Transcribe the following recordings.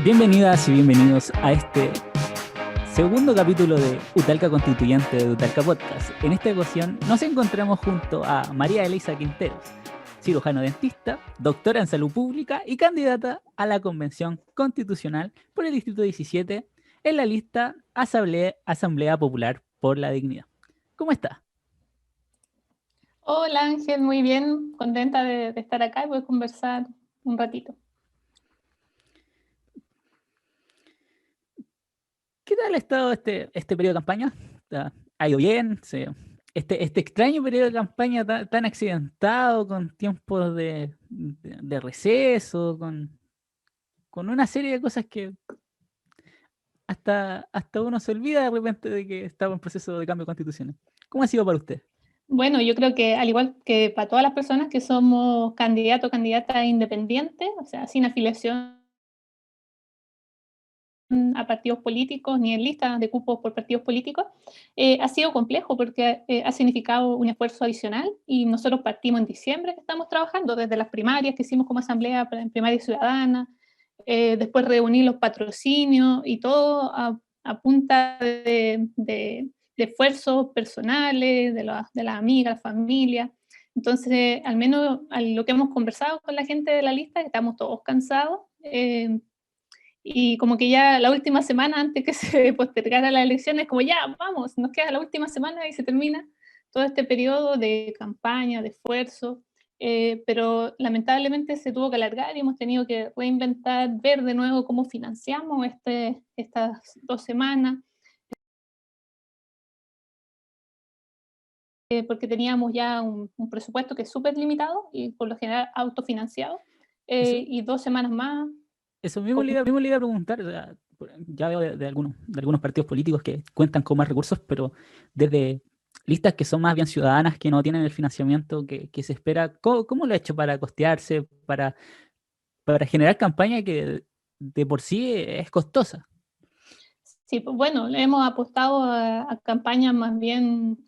Bienvenidas y bienvenidos a este segundo capítulo de Utalca Constituyente de Utalca Podcast. En esta ocasión nos encontramos junto a María Elisa Quinteros, cirujano dentista, doctora en salud pública y candidata a la Convención Constitucional por el Distrito 17 en la lista Asamblea Popular por la Dignidad. ¿Cómo está? Hola Ángel, muy bien, contenta de estar acá y poder conversar un ratito. ¿Qué tal ha estado este periodo de campaña? ¿Ha ido bien? Este extraño periodo de campaña tan accidentado, con tiempos de receso, con una serie de cosas que hasta uno se olvida de repente de que estaba en proceso de cambio constitucional. ¿Cómo ha sido para usted? Bueno, yo creo que al igual que para todas las personas que somos candidatos o candidatas independientes, o sea, sin afiliación a partidos políticos ni en listas de cupos por partidos políticos, ha sido complejo porque ha significado un esfuerzo adicional y nosotros partimos en diciembre que estamos trabajando desde las primarias que hicimos como asamblea primaria ciudadana, después reunir los patrocinios y todo a punta de esfuerzos personales, de las amigas, familia. Entonces, al menos lo que hemos conversado con la gente de la lista, que estamos todos cansados, y como que ya la última semana antes que se postergara la elección es como ya, vamos, nos queda la última semana y se termina todo este periodo de campaña, de esfuerzo, pero lamentablemente se tuvo que alargar y hemos tenido que reinventar, ver de nuevo cómo financiamos estas 2 semanas, porque teníamos ya un presupuesto que es súper limitado y por lo general autofinanciado, Eso, y 2 semanas más. eso mismo le iba a preguntar. O sea, ya veo de algunos partidos políticos que cuentan con más recursos, pero desde listas que son más bien ciudadanas, que no tienen el financiamiento que se espera, ¿cómo lo ha hecho para costearse, para generar campaña que de por sí es costosa? Sí, pues bueno, le hemos apostado a campañas más bien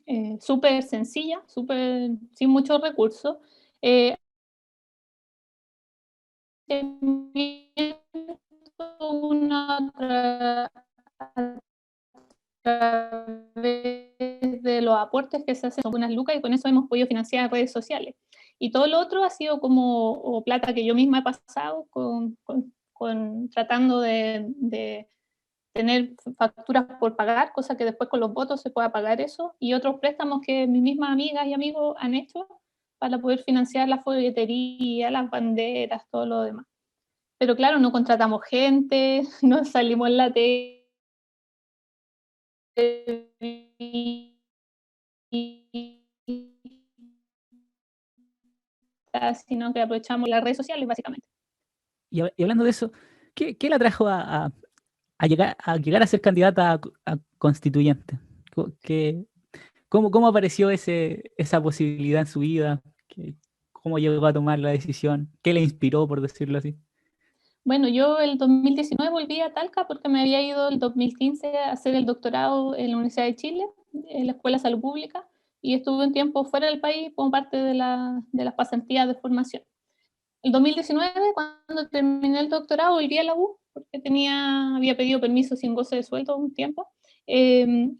súper sencillas, súper, sin muchos recursos. Eh, una a través de los aportes que se hacen son unas lucas y con eso hemos podido financiar redes sociales. Y todo lo otro ha sido como o plata que yo misma he pasado tratando de tener facturas por pagar, cosa que después con los votos se pueda pagar eso, y otros préstamos que mis mismas amigas y amigos han hecho para poder financiar la folletería, las banderas, todo lo demás. Pero claro, no contratamos gente, no salimos en la tele, sino que aprovechamos las redes sociales básicamente. Y hablando de eso, ¿qué la trajo a llegar a ser candidata a constituyente? ¿Cómo apareció esa posibilidad en su vida? ¿Cómo llegó a tomar la decisión? ¿Qué le inspiró, por decirlo así? Bueno, yo el 2019 volví a Talca porque me había ido el 2015 a hacer el doctorado en la Universidad de Chile, en la Escuela de Salud Pública, y estuve un tiempo fuera del país como parte de las pasantías de formación. El 2019, cuando terminé el doctorado, volví a la U porque había pedido permiso sin goce de sueldo un tiempo. eh,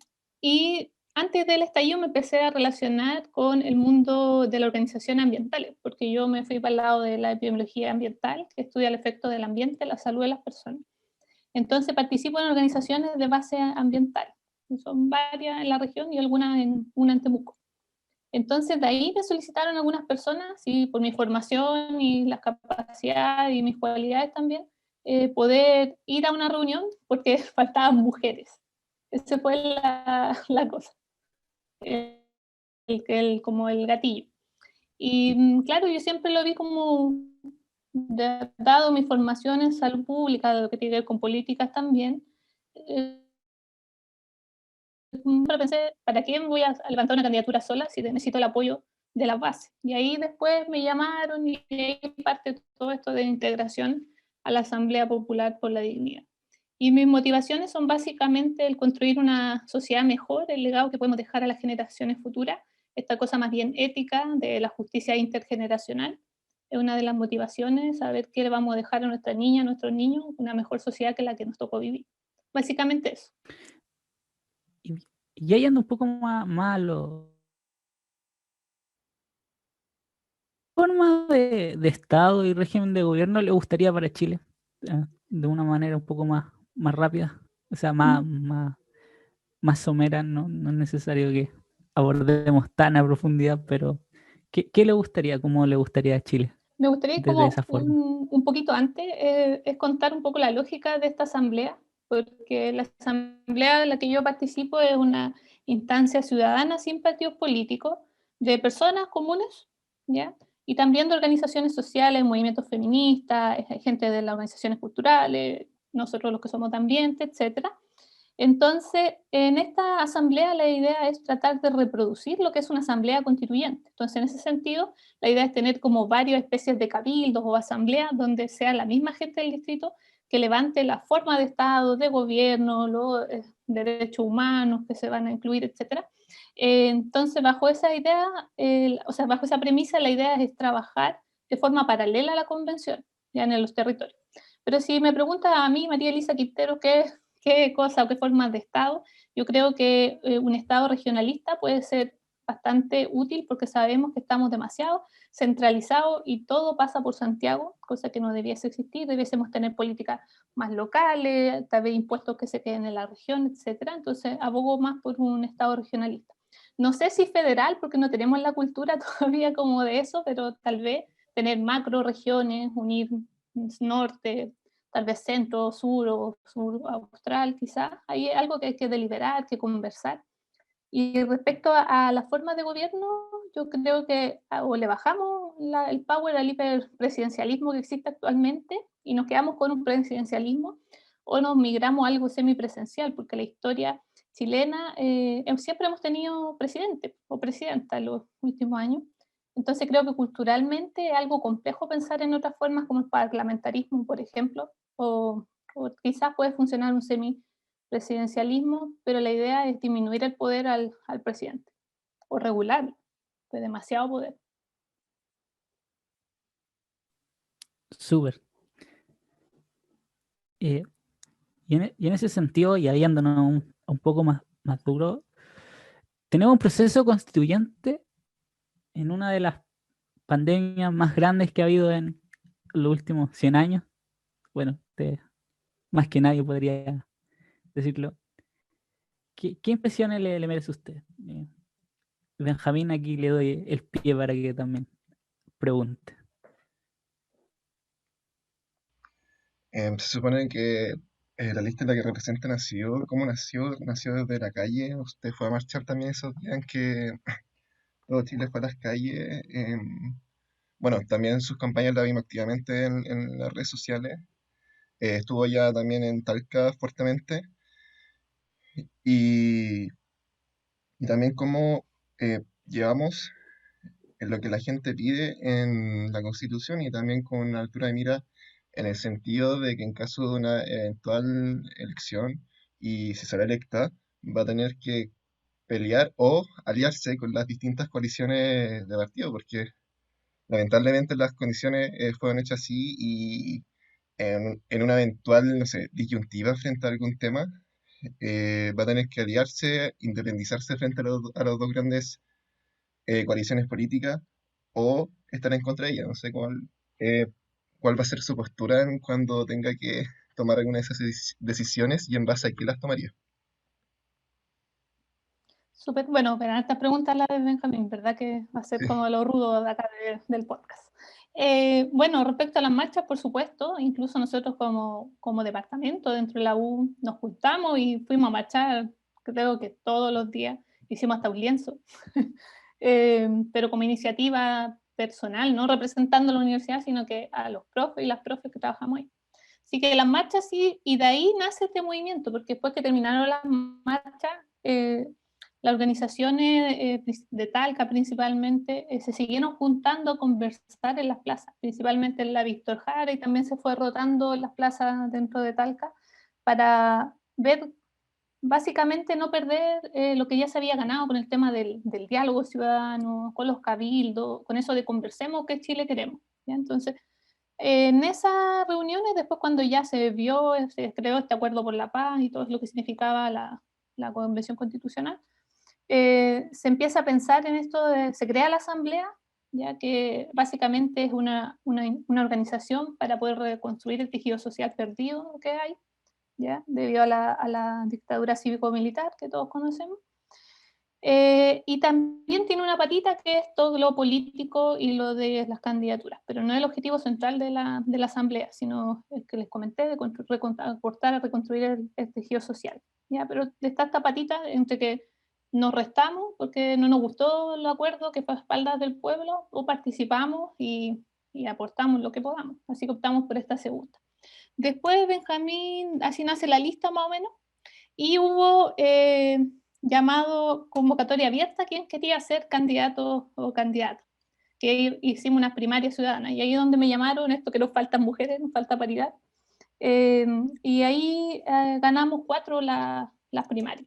y antes del estallido me empecé a relacionar con el mundo de las organizaciones ambientales, porque yo me fui para el lado de la epidemiología ambiental, que estudia el efecto del ambiente, la salud de las personas. Entonces participo en organizaciones de base ambiental. Son varias en la región y una en Temuco. Entonces, de ahí me solicitaron algunas personas, y por mi formación y las capacidades y mis cualidades también, poder ir a una reunión porque faltaban mujeres. Ese fue la cosa, como el gatillo. Y claro, yo siempre lo vi como, dado mi formación en salud pública, lo que tiene que ver con políticas también, eh, pero pensé, ¿para qué voy a levantar una candidatura sola si necesito el apoyo de la base? Y ahí después me llamaron y ahí parte todo esto de integración a la Asamblea Popular por la Dignidad. Y mis motivaciones son básicamente el construir una sociedad mejor, el legado que podemos dejar a las generaciones futuras, esta cosa más bien ética de la justicia intergeneracional, es una de las motivaciones, saber qué le vamos a dejar a nuestra niña, a nuestros niños, una mejor sociedad que la que nos tocó vivir. Básicamente eso. Y, y ahí anda un poco más a lo forma de Estado y régimen de gobierno le gustaría para Chile, de una manera un poco más rápida, o sea, Mm. más somera, no es necesario que abordemos tan a profundidad, pero ¿qué le gustaría, cómo le gustaría a Chile Me gustaría ir desde esa como forma? un poquito antes, es contar un poco la lógica de esta asamblea, porque la asamblea de la que yo participo es una instancia ciudadana sin partidos políticos, de personas comunes, ¿ya? Y también de organizaciones sociales, movimientos feministas, hay gente de las organizaciones culturales, nosotros los que somos de ambiente, etcétera. Entonces, en esta asamblea la idea es tratar de reproducir lo que es una asamblea constituyente. Entonces, en ese sentido, la idea es tener como varias especies de cabildos o asambleas donde sea la misma gente del distrito que levante la forma de Estado, de gobierno, los derechos humanos que se van a incluir, etcétera. Entonces, bajo esa idea, o sea, bajo esa premisa, la idea es trabajar de forma paralela a la convención, ya en los territorios. Pero si me pregunta a mí, María Elisa Quintero, qué cosa o qué formas de Estado, yo creo que un Estado regionalista puede ser bastante útil porque sabemos que estamos demasiado centralizados y todo pasa por Santiago, cosa que no debiese existir, debiésemos tener políticas más locales, tal vez impuestos que se queden en la región, etcétera. Entonces, abogo más por un Estado regionalista. No sé si federal, porque no tenemos la cultura todavía como de eso, pero tal vez tener macro regiones, unir norte, tal vez centro, sur o sur austral, quizás. Ahí es algo que hay que deliberar, que conversar. Y respecto a la forma de gobierno, yo creo que o le bajamos el power al hiperpresidencialismo que existe actualmente y nos quedamos con un presidencialismo, o nos migramos a algo semipresencial, porque la historia chilena siempre hemos tenido presidente o presidenta en los últimos años. Entonces creo que culturalmente es algo complejo pensar en otras formas como el parlamentarismo, por ejemplo, o quizás puede funcionar un presidencialismo, pero la idea es disminuir el poder al presidente o regularlo, de demasiado poder. Súper. Eh, y en ese sentido, y ahí andando un poco más duro, tenemos un proceso constituyente en una de las pandemias más grandes que ha habido en los últimos 100 años. Bueno, más que nadie podría decirlo. ¿Qué impresiones le merece a usted? Benjamín, aquí le doy el pie para que también pregunte. Se supone que la lista en la que representa nació, ¿cómo nació? Nació desde la calle. Usted fue a marchar también esos días en que todo Chile fue a las calles. Bueno, también sus campañas la vimos activamente en las redes sociales. Estuvo ya también en Talca fuertemente. Y, y también cómo llevamos en lo que la gente pide en la Constitución y también con una altura de mira en el sentido de que en caso de una eventual elección y si será electa, va a tener que pelear o aliarse con las distintas coaliciones de partido, porque lamentablemente las condiciones fueron hechas así y en una eventual, no sé, disyuntiva frente a algún tema, va a tener que aliarse, independizarse frente a los dos grandes coaliciones políticas o estar en contra de ella. No sé eh, cuál va a ser su postura en cuando tenga que tomar alguna de esas decisiones y en base a qué las tomaría. Súper, bueno, pero estas preguntas la de Benjamín, ¿verdad? Que va a ser Sí. como lo rudo de acá del podcast. Bueno, respecto a las marchas, por supuesto, incluso nosotros como departamento dentro de la U nos juntamos y fuimos a marchar, creo que todos los días, hicimos hasta un lienzo, pero como iniciativa personal, no representando a la universidad, sino que a los profes y las profes que trabajamos ahí. Así que las marchas sí, y de ahí nace este movimiento, porque después que terminaron las marchas, las organizaciones de Talca principalmente se siguieron juntando a conversar en las plazas, principalmente en la Víctor Jara, y también se fue rotando en las plazas dentro de Talca para ver, básicamente no perder lo que ya se había ganado con el tema del diálogo ciudadano, con los cabildos, con eso de conversemos qué Chile queremos. ¿ya? Entonces, en esas reuniones, después cuando ya se creó este acuerdo por la paz y todo lo que significaba la Convención Constitucional, se empieza a pensar en esto se crea la Asamblea, ya que básicamente es una organización para poder reconstruir el tejido social perdido que hay, ya, debido a la dictadura cívico-militar que todos conocemos. Y también tiene una patita que es todo lo político y lo de las candidaturas, pero no es el objetivo central de la Asamblea, sino el que les comenté, de aportar a reconstruir el tejido social. ¿Ya? Pero está esta patita entre que nos restamos porque no nos gustó el acuerdo que fue a espaldas del pueblo, o participamos y aportamos lo que podamos. Así que optamos por esta segunda. Después Benjamín, así nace la lista más o menos, y hubo llamado convocatoria abierta a quien quería ser candidato o candidata, que hicimos unas primarias ciudadanas, y ahí es donde me llamaron, esto que nos faltan mujeres, nos falta paridad, y ahí ganamos 4 las primarias.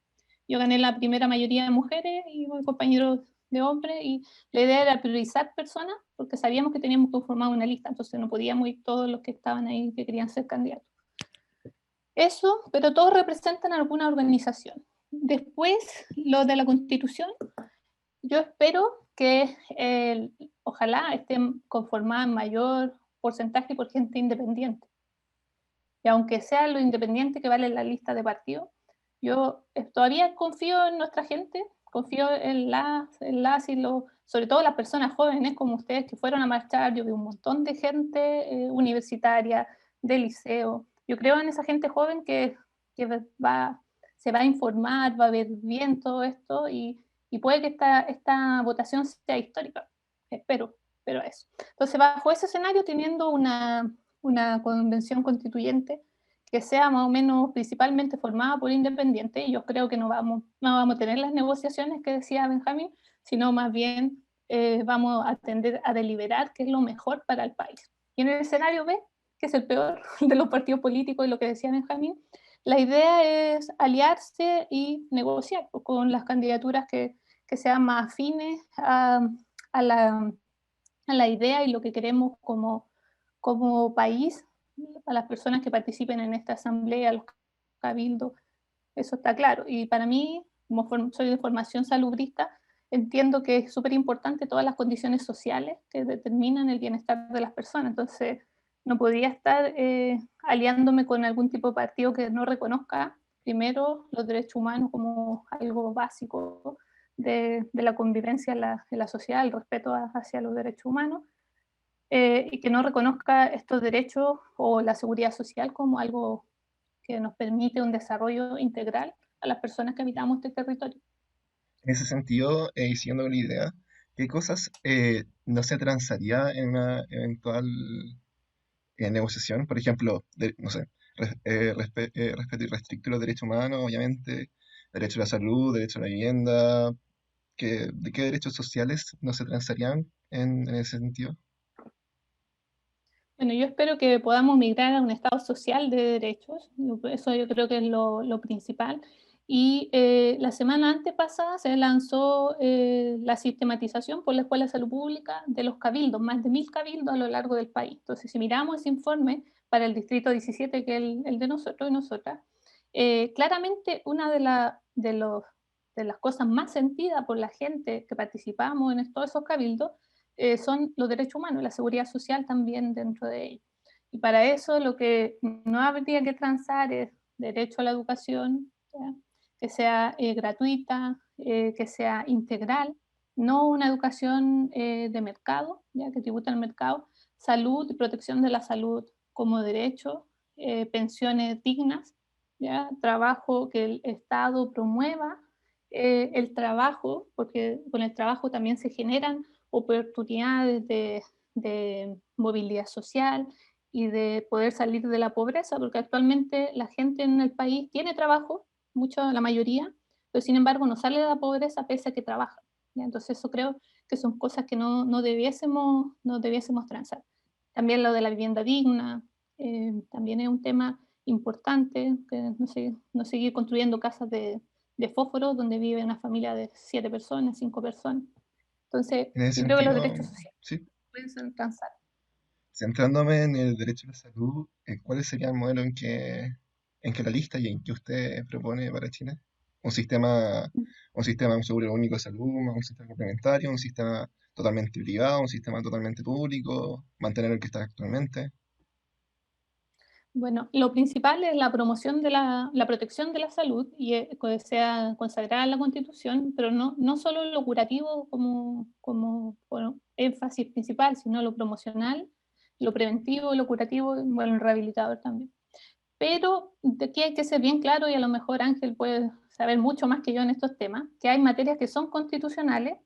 Yo gané la primera mayoría de mujeres y mis compañeros de hombres, y la idea era priorizar personas, porque sabíamos que teníamos que formar una lista, entonces no podíamos ir todos los que estaban ahí que querían ser candidatos. Eso, pero todos representan alguna organización. Después, lo de la Constitución, yo espero que ojalá esté conformada en mayor porcentaje por gente independiente. Y aunque sea lo independiente que vale la lista de partidos, yo todavía confío en nuestra gente, confío en las y los, sobre todo las personas jóvenes como ustedes que fueron a marchar. Yo vi un montón de gente universitaria, de liceo. Yo creo en esa gente joven que se va a informar, va a ver bien todo esto, y puede que esta votación sea histórica. Espero eso. Entonces, bajo ese escenario, teniendo una convención constituyente que sea más o menos principalmente formada por independientes, yo creo que no vamos a tener las negociaciones que decía Benjamín, sino más bien vamos a tender a deliberar qué es lo mejor para el país. Y en el escenario B, que es el peor de los partidos políticos y lo que decía Benjamín, la idea es aliarse y negociar con las candidaturas que sean más afines a la idea y lo que queremos como país, a las personas que participen en esta asamblea, los cabildos, eso está claro. Y para mí, como soy de formación salubrista, entiendo que es súper importante todas las condiciones sociales que determinan el bienestar de las personas. Entonces, no podía estar aliándome con algún tipo de partido que no reconozca primero los derechos humanos como algo básico de la convivencia en la sociedad, el respeto hacia los derechos humanos, y que no reconozca estos derechos o la seguridad social como algo que nos permite un desarrollo integral a las personas que habitamos este territorio. En ese sentido, y siguiendo la idea, ¿qué cosas no se transaría en una eventual negociación? Por ejemplo, no sé, respeto irrestricto de los derechos humanos, obviamente, derecho a la salud, derecho a la vivienda. ¿De qué derechos sociales no se transarían en ese sentido? Bueno, yo espero que podamos migrar a un Estado social de derechos, eso yo creo que es lo principal. Y la semana antepasada se lanzó la sistematización por la Escuela de Salud Pública de los cabildos, más de 1000 cabildos a lo largo del país. Entonces, si miramos ese informe para el distrito 17, que es el de nosotros y nosotras, claramente una de las cosas más sentidas por la gente que participamos en todos esos cabildos son los derechos humanos, la seguridad social también dentro de ellos. Y para eso lo que no habría que transar es derecho a la educación, ¿ya? Que sea gratuita, que sea integral, no una educación de mercado, ya que tributa al mercado, salud y protección de la salud como derecho, pensiones dignas, ¿ya? Trabajo que el Estado promueva el trabajo, porque con el trabajo también se generan oportunidades de movilidad social y de poder salir de la pobreza, porque actualmente la gente en el país tiene trabajo, la mayoría, pero sin embargo no sale de la pobreza pese a que trabaja, ¿ya? Entonces eso creo que son cosas que no debiésemos transar. También lo de la vivienda digna, también es un tema importante, que no seguir construyendo casas de fósforo donde vive una familia de 7 personas, 5 personas. Entonces, En ese yo creo que los sentido, derechos sociales sí, pueden ser alcanzados. centrándome en el derecho a la salud, ¿cuál sería el modelo en que la lista y en que usted propone para Chile? ¿Un sistema, un seguro único de salud, un sistema complementario, un sistema totalmente privado, un sistema totalmente público, mantener el que está actualmente? Bueno, lo principal es la promoción de la protección de la salud y que sea consagrada en la Constitución, pero no solo lo curativo como bueno, énfasis principal, sino lo promocional, lo preventivo, lo curativo, bueno, el rehabilitador también. Pero de aquí hay que ser bien claro, y a lo mejor Ángel puede saber mucho más que yo en estos temas, que hay materias que son constitucionales,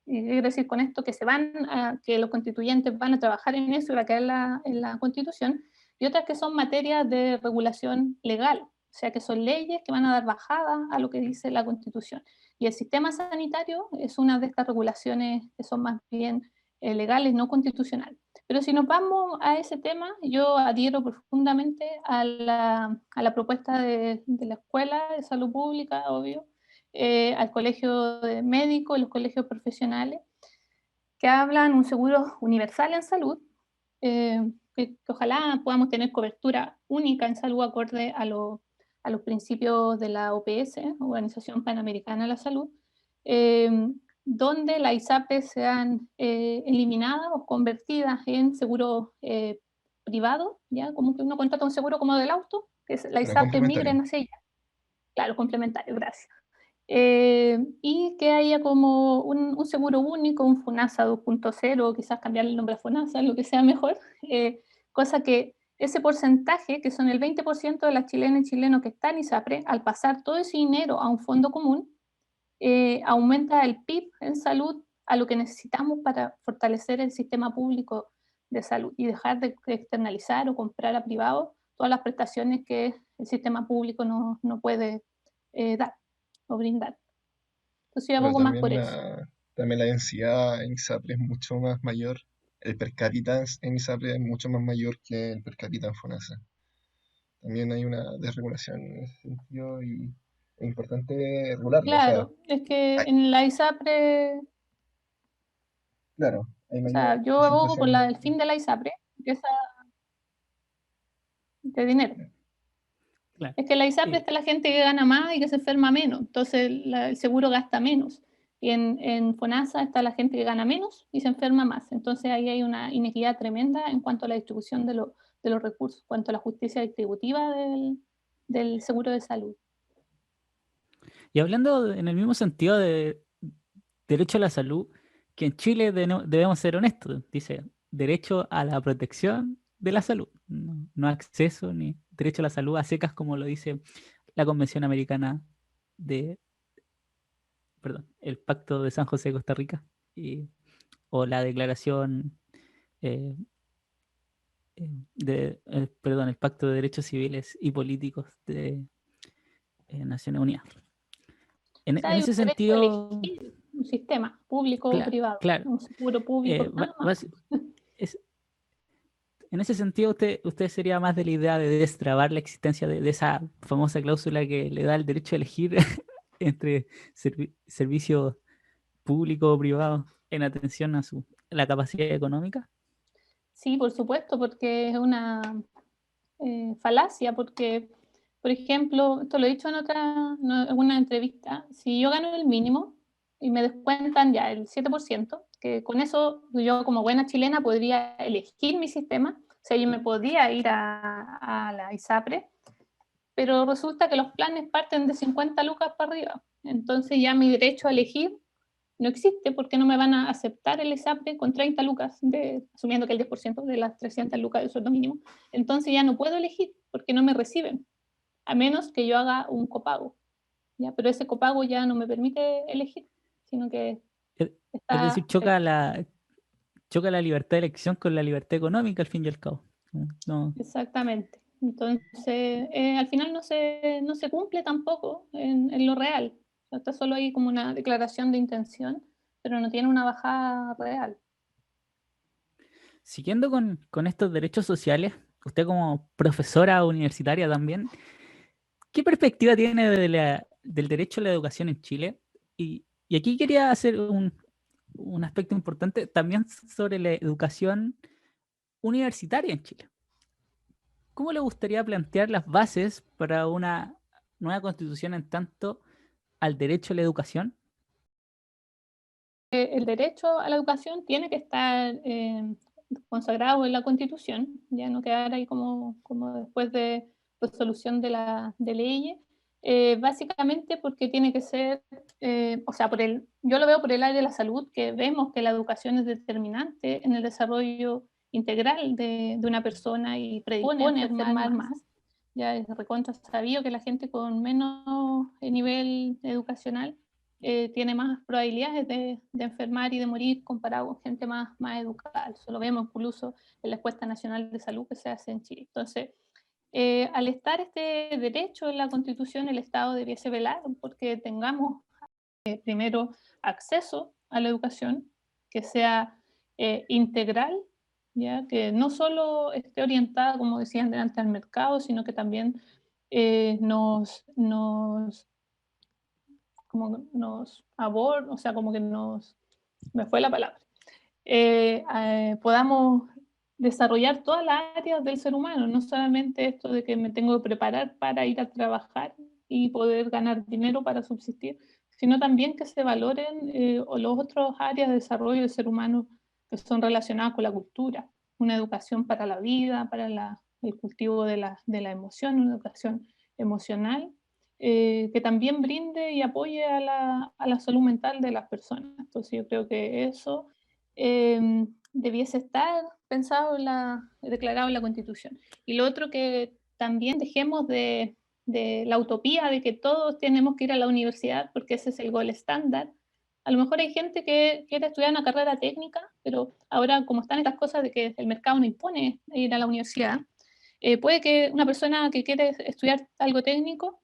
y quiero decir con esto que los constituyentes van a trabajar en eso y va a quedar en la Constitución, y otras que son materias de regulación legal, o sea que son leyes que van a dar bajada a lo que dice la Constitución. Y el sistema sanitario es una de estas regulaciones que son más bien legales, no constitucionales. Pero si nos vamos a ese tema, yo adhiero profundamente a la propuesta de la Escuela de Salud Pública, obvio, al colegio de médicos, los colegios profesionales, que hablan un seguro universal en salud, que ojalá podamos tener cobertura única en salud acorde a los principios de la OPS, Organización Panamericana de la Salud, eh, donde las ISAPRE sean eliminadas o convertidas en seguro privado, ¿ya? Como que uno contrata un seguro como del auto, que la Pero ISAPRE complementario. migren hacia ella. Claro, complementario, gracias. Y que haya como un seguro único, un FONASA 2.0, quizás cambiar el nombre a FONASA, lo que sea mejor, cosa que ese porcentaje, que son el 20% de las chilenas y chilenos que están en ISAPRE, al pasar todo ese dinero a un fondo común, aumenta el PIB en salud a lo que necesitamos para fortalecer el sistema público de salud y dejar de externalizar o comprar a privados todas las prestaciones que el sistema público no puede dar o brindar. Entonces yo Pero abogo más por eso. también la densidad en ISAPRE es mucho más mayor. El per cápita en ISAPRE es mucho más mayor que el per cápita en FONASA. También hay una desregulación en ese sentido y es importante regularlo. O sea, Claro, es que hay- en la ISAPRE, claro, hay o mayor sea, yo abogo por concentración. el fin de la ISAPRE, que es de dinero. Claro. Es que en la ISAPRE Sí. está la gente que gana más y que se enferma menos, entonces el seguro gasta menos. Y en FONASA está la gente que gana menos y se enferma más. Entonces ahí hay una inequidad tremenda en cuanto a la distribución de los recursos, en cuanto a la justicia distributiva del seguro de salud. Y hablando en el mismo sentido de derecho a la salud, que en Chile debemos ser honestos, dice derecho a la protección de la salud, no acceso ni derecho a la salud a secas como lo dice la Convención Americana de, perdón, el Pacto de San José de Costa Rica o la Declaración eh, perdón, el Pacto de Derechos Civiles y Políticos de Naciones Unidas. O sea, En hay un ese derecho a sentido, elegir un sistema público o privado, claro, un seguro público, nada más. es, en ese sentido, usted sería más de la idea de destrabar la existencia de esa famosa cláusula que le da el derecho a elegir entre servicios públicos o privados en atención a la capacidad económica. Sí, por supuesto, porque es una falacia, porque, por ejemplo, esto lo he dicho en en una entrevista, si yo gano el mínimo y me descuentan ya el 7%, que con eso yo como buena chilena podría elegir mi sistema, o sea, yo me podía ir a la ISAPRE, pero resulta que los planes parten de 50 lucas para arriba, entonces ya mi derecho a elegir no existe porque no me van a aceptar el ISAPRE con 30 lucas, asumiendo que el 10% de las 300 lucas del sueldo mínimo. Entonces ya no puedo elegir porque no me reciben, a menos que yo haga un copago. ¿Ya? Pero ese copago ya no me permite elegir, sino que Es, es decir, está choca la libertad de elección con la libertad económica al fin y al cabo. No, exactamente. Entonces, al final no se cumple tampoco en lo real. O sea, está solo ahí como una declaración de intención, pero no tiene una bajada real. siguiendo con estos derechos sociales, usted como profesora universitaria también, ¿qué perspectiva tiene del derecho a la educación en Chile? Y aquí quería hacer un aspecto importante también sobre la educación universitaria en Chile. ¿Cómo le gustaría plantear las bases para una nueva constitución en tanto al derecho a la educación? El derecho a la educación tiene que estar consagrado en la Constitución, ya no quedar ahí como después de resolución de leyes, básicamente porque tiene que ser, o sea, yo lo veo por el área de la salud, que vemos que la educación es determinante en el desarrollo integral de una persona y predispone a enfermar más. Ya es recontra sabido que la gente con menos nivel educacional tiene más probabilidades de enfermar y de morir comparado con gente más educada. Eso lo vemos incluso en la encuesta nacional de salud que se hace en Chile. Entonces, al estar este derecho en la Constitución, el Estado debiese velar porque tengamos primero acceso a la educación, que sea integral, ¿ya? Que no solo esté orientada, como decían delante, al mercado, sino que también como nos aborda, o sea, como que me fue la palabra, podamos desarrollar todas las áreas del ser humano, no solamente esto de que me tengo que preparar para ir a trabajar y poder ganar dinero para subsistir, sino también que se valoren los otros áreas de desarrollo del ser humano que son relacionadas con la cultura, una educación para la vida, para el cultivo de la emoción, una educación emocional que también brinde y apoye a la salud mental de las personas. Entonces yo creo que eso debiese estar pensado declarado en la Constitución. Y lo otro que también dejemos de la utopía de que todos tenemos que ir a la universidad porque ese es el gol estándar. A lo mejor hay gente que quiere estudiar una carrera técnica, pero ahora como están estas cosas de que el mercado no impone ir a la universidad, puede que una persona que quiere estudiar algo técnico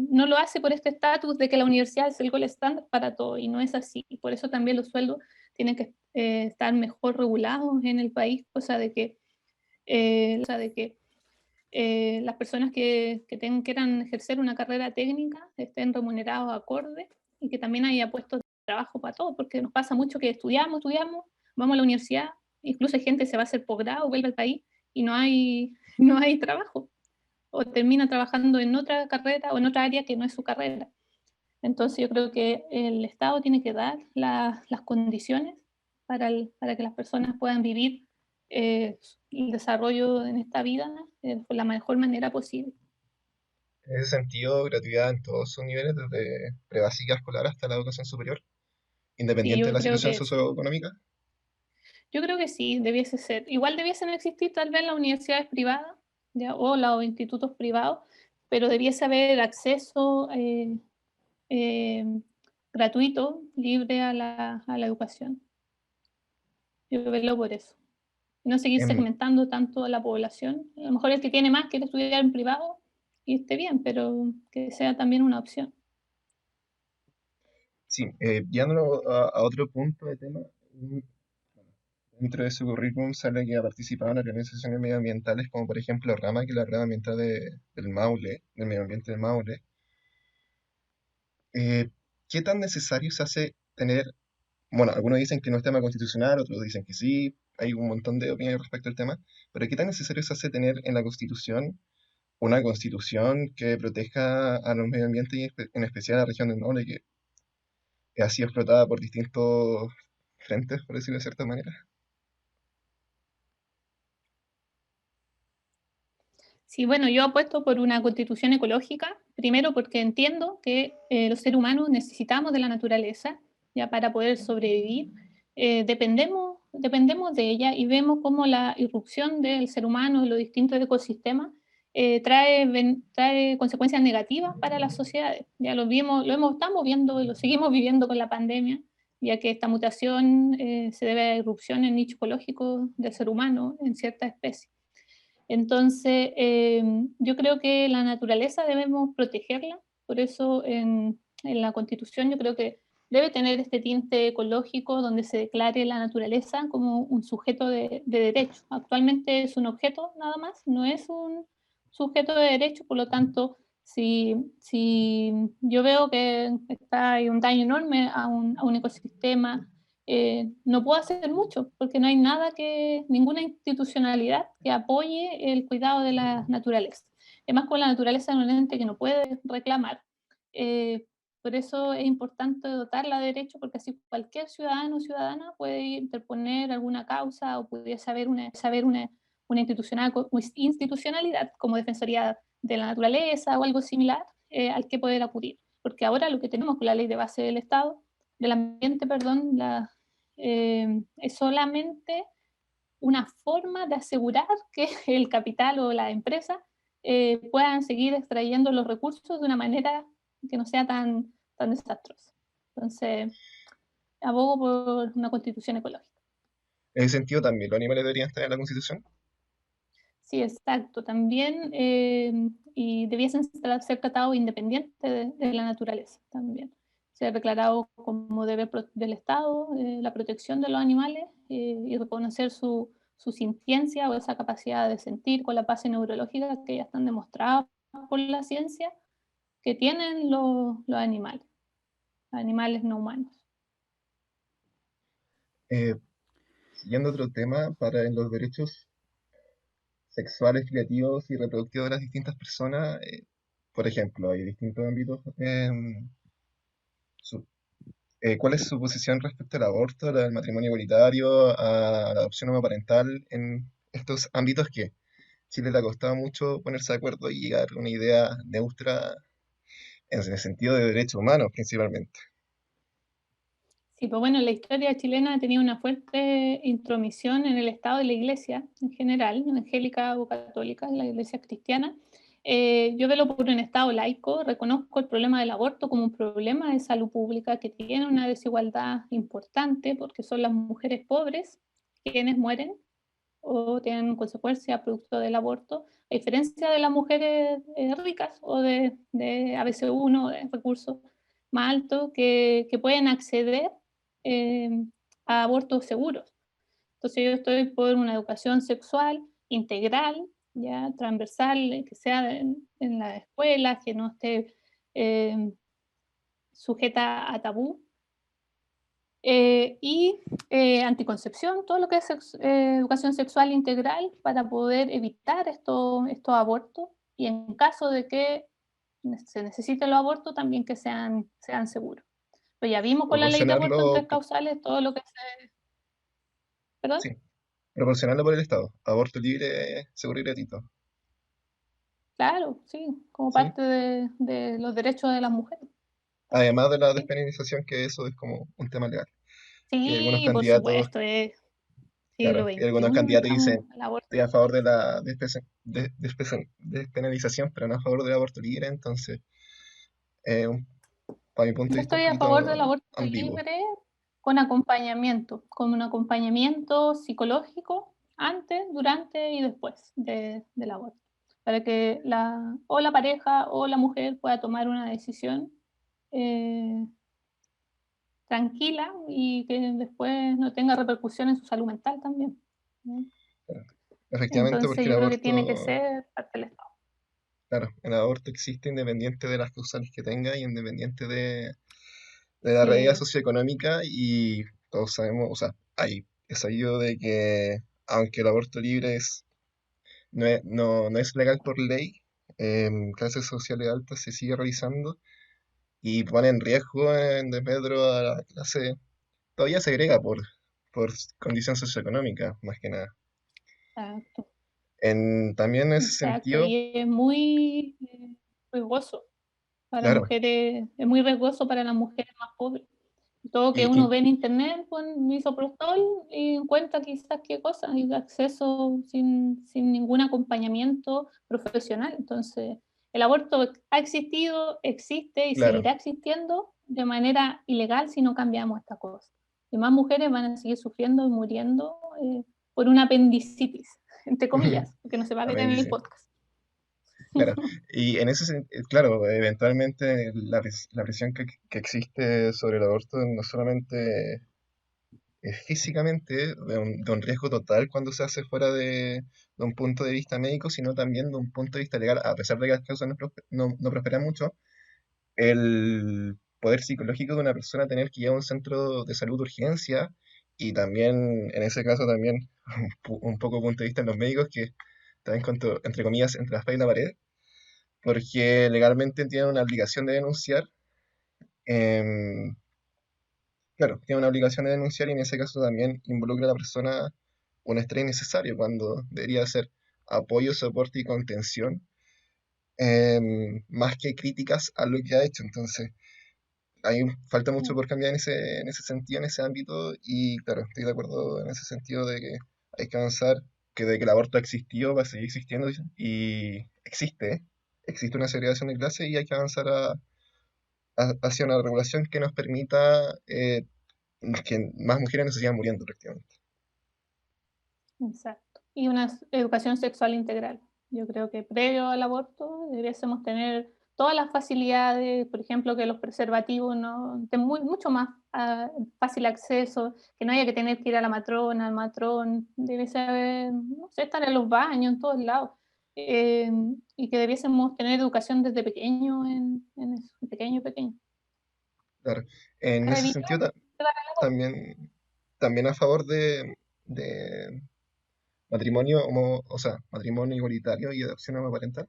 no lo hace por este estatus de que la universidad es el gold standard para todo, y no es así. Y por eso también los sueldos tienen que estar mejor regulados en el país, las personas que quieran ejercer una carrera técnica estén remunerados acorde y que también haya puestos de trabajo para todo, porque nos pasa mucho que estudiamos, vamos a la universidad, incluso hay gente que se va a hacer posgrado, vuelve al país y no hay trabajo o termina trabajando en otra carrera o en otra área que no es su carrera. Entonces yo creo que el Estado tiene que dar las condiciones para que las personas puedan vivir el desarrollo en esta vida de la mejor manera posible. En ese sentido, gratuidad en todos sus niveles, desde prebásica escolar hasta la educación superior, Sí, independiente de yo la creo situación que sí. socioeconómica. Yo creo que sí, debiese ser. Igual debiesen existir tal vez las universidades privadas, ¿ya? O los institutos privados, pero debiese haber acceso eh, gratuito, libre a la educación. Yo velo por eso. No seguir Em, segmentando tanto a la población. A lo mejor el que tiene más quiere estudiar en privado y esté bien, pero que sea también una opción. sí, llevándolo a otro punto de tema, dentro de su currículum sale que ha participado en organizaciones medioambientales como por ejemplo Rama, que es la red ambiental del Maule, del medio ambiente del Maule. Eh, ¿Qué tan necesario se hace tener, bueno, algunos dicen que no es tema constitucional, otros dicen que sí, hay un montón de opiniones respecto al tema, pero qué tan necesario se hace tener en la Constitución una Constitución que proteja a los medio ambientes y en especial a la región del Maule, que ha sido explotada por distintos frentes, por decirlo de cierta manera? Sí, bueno, yo apuesto por una constitución ecológica, primero porque entiendo que los seres humanos necesitamos de la naturaleza ya para poder sobrevivir. Dependemos de ella y vemos cómo la irrupción del ser humano en los distintos ecosistemas trae consecuencias negativas para las sociedades. Ya lo vimos, estamos viendo y lo seguimos viviendo con la pandemia, ya que esta mutación se debe a la irrupción en nicho ecológico del ser humano en ciertas especies. Entonces, yo creo que la naturaleza debemos protegerla, por eso en la Constitución yo creo que debe tener este tinte ecológico donde se declare la naturaleza como un sujeto de derecho. Actualmente es un objeto nada más, no es un sujeto de derecho, por lo tanto, si yo veo que hay un daño enorme a un ecosistema, no puedo hacer mucho, porque no hay ninguna institucionalidad que apoye el cuidado de la naturaleza. Además, con la naturaleza es un ente que no puede reclamar. Eh, por eso es importante dotarla de derechos, porque así cualquier ciudadano o ciudadana puede interponer alguna causa o puede una institucionalidad como Defensoría de la Naturaleza o algo similar al que poder acudir. Porque ahora lo que tenemos con la ley de base del Estado, del ambiente, perdón, es solamente una forma de asegurar que el capital o la empresa puedan seguir extrayendo los recursos de una manera que no sea tan desastrosa. Entonces, abogo por una constitución ecológica. En ese sentido, también los animales deberían estar en la Constitución. Sí, exacto. También, y debiesen ser tratados independientes de la naturaleza también. Se ha declarado como deber del Estado la protección de los animales y reconocer su sintiencia o esa capacidad de sentir con la base neurológica que ya están demostradas por la ciencia que tienen los animales no humanos. Eh, Siguiendo otro tema, para en los derechos sexuales, creativos y reproductivos de las distintas personas, por ejemplo, hay distintos ámbitos. Su- ¿Cuál es su posición respecto al aborto, al matrimonio igualitario, a la adopción homoparental en estos ámbitos que Chile le ha costado mucho ponerse de acuerdo y llegar a una idea neutra en el sentido de derechos humanos principalmente? Sí, pues bueno, la historia chilena ha tenido una fuerte intromisión en el Estado y la Iglesia en general, evangélica o católica, la Iglesia cristiana. Yo velo por un Estado laico, reconozco el problema del aborto como un problema de salud pública que tiene una desigualdad importante porque son las mujeres pobres quienes mueren o tienen consecuencias producto del aborto, a diferencia de las mujeres ricas o de ABC1, de recursos más altos, que pueden acceder eh, a abortos seguros. Entonces yo estoy por una educación sexual integral, ya transversal, que sea en la escuela, que no esté eh, sujeta a tabú, y anticoncepción, todo lo que es educación sexual integral para poder evitar estos abortos y en caso de que se necesite los abortos también que sean seguros. Pero ya vimos con la ley de aborto en Proporcionarlo, tres causales todo lo que se... ¿Perdón? sí, proporcionarlo por el Estado. Aborto libre, seguro y gratuito. Claro, sí, como ¿Sí? parte de los derechos de las mujeres. Además de la Sí, despenalización, que eso es como un tema legal. Y hay algunos sí, por candidatos, supuesto, es siglo claro, y algunos XXI, candidatos estamos dicen, al aborto. estoy a favor de la despenalización, pero no a favor del aborto libre, entonces, un- para mi punto Yo de vista, un estoy a favor del poquito aborto ambiguo. libre con un acompañamiento psicológico antes, durante y después del aborto, para que o la pareja o la mujer pueda tomar una decisión eh, tranquila y que después no tenga repercusión en su salud mental también, ¿no? Claro. Efectivamente, Entonces porque el yo creo que tiene que aborto, ser parte del Estado. claro, el aborto existe independiente de las causales que tenga y independiente de la realidad Sí, socioeconómica y todos sabemos, o sea, es sabido de que aunque el aborto libre no es legal por ley, en clases sociales altas se sigue realizando y pone en riesgo en desmedro a la clase, todavía segrega por condición socioeconómica, más que nada. exacto, También en ese exacto. sentido, Y es muy riesgoso para claro, mujeres, es muy riesgoso para las mujeres más pobres. Todo que y, uno y- ve en internet con misoprostol y encuentra quizás qué cosas, y acceso sin ningún acompañamiento profesional. Entonces, el aborto ha existido, existe y claro, seguirá existiendo de manera ilegal si no cambiamos esta cosa. Y más mujeres van a seguir sufriendo y muriendo por una apendicitis, entre comillas, porque no se va a ver en el apéndice. podcast. Claro, y en ese sentido, claro, eventualmente la presión que existe sobre el aborto no solamente es físicamente de un riesgo total cuando se hace fuera de un punto de vista médico, sino también de un punto de vista legal, a pesar de que las causas no prosperan mucho, el poder psicológico de una persona tener que ir a un centro de salud de urgencia y también, en ese caso también, un poco punto de vista en los médicos que también entre comillas, entre la espada y la pared, porque legalmente tienen una obligación de denunciar, em, claro, tienen una obligación de denunciar y en ese caso también involucra a la persona un estrés innecesario cuando debería ser apoyo, soporte y contención, más que críticas a lo que ha hecho. Entonces, falta mucho por cambiar en ese sentido, en ese ámbito, y claro, estoy de acuerdo en ese sentido de que hay que avanzar, que de que el aborto ha existido, va a seguir existiendo, y existe, ¿eh? Existe una segregación de clase y hay que avanzar hacia una regulación que nos permita que más mujeres no se sigan muriendo prácticamente. Exacto. Y una educación sexual integral. Yo creo que previo al aborto debiésemos tener todas las facilidades, por ejemplo, que los preservativos no de mucho más fácil acceso, que no haya que tener que ir a la matrona, al matrón, debe saber, no sé, estar en los baños, en todos lados. Y que debiésemos tener educación desde pequeño en eso, pequeño. Claro. En Para ese evitar sentido, llegar al aborto. también a favor de matrimonio o sea, matrimonio igualitario y adopción homoparental.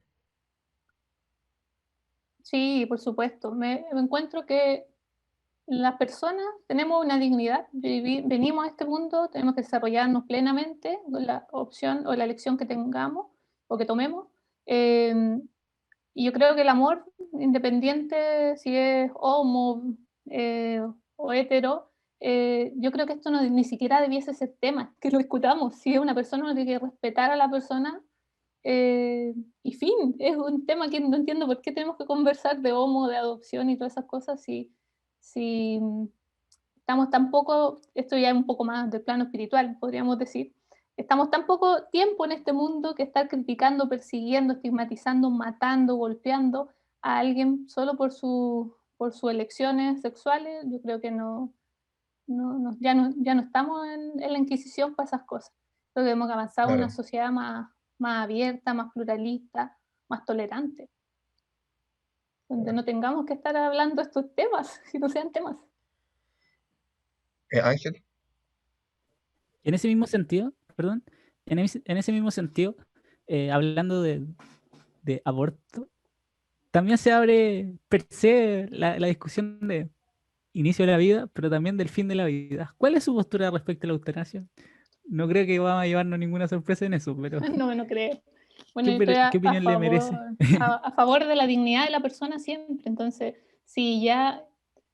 Sí, por supuesto. Me encuentro que las personas tenemos una dignidad, venimos a este mundo, tenemos que desarrollarnos plenamente con la opción o la elección que tengamos o que tomemos. Eh, y yo creo que el amor, independiente si es homo o hetero, yo creo que esto no, ni siquiera debiese ser tema, que lo discutamos. Si es una persona, uno tiene que respetar a la persona y fin, es un tema que no entiendo por qué tenemos que conversar de homo, de adopción y todas esas cosas si estamos tan poco, esto ya es un poco más de plano espiritual, podríamos decir, estamos tan poco tiempo en este mundo que estar criticando, persiguiendo, estigmatizando, matando, golpeando a alguien solo por sus elecciones sexuales, yo creo que ya no estamos en la Inquisición para esas cosas. Creo que hemos avanzado a una Claro. sociedad más abierta, más pluralista, más tolerante, donde Claro. no tengamos que estar hablando estos temas, si no sean temas. Ángel, En ese mismo sentido, perdón, en ese mismo sentido, hablando de aborto, también se abre per se la discusión de inicio de la vida, pero también del fin de la vida. ¿Cuál es su postura respecto a la eutanasia? No creo que vamos a llevarnos ninguna sorpresa en eso, pero No, no creo. Bueno, yo estoy qué opinión le merece? a favor de la dignidad de la persona siempre. Entonces, si ya,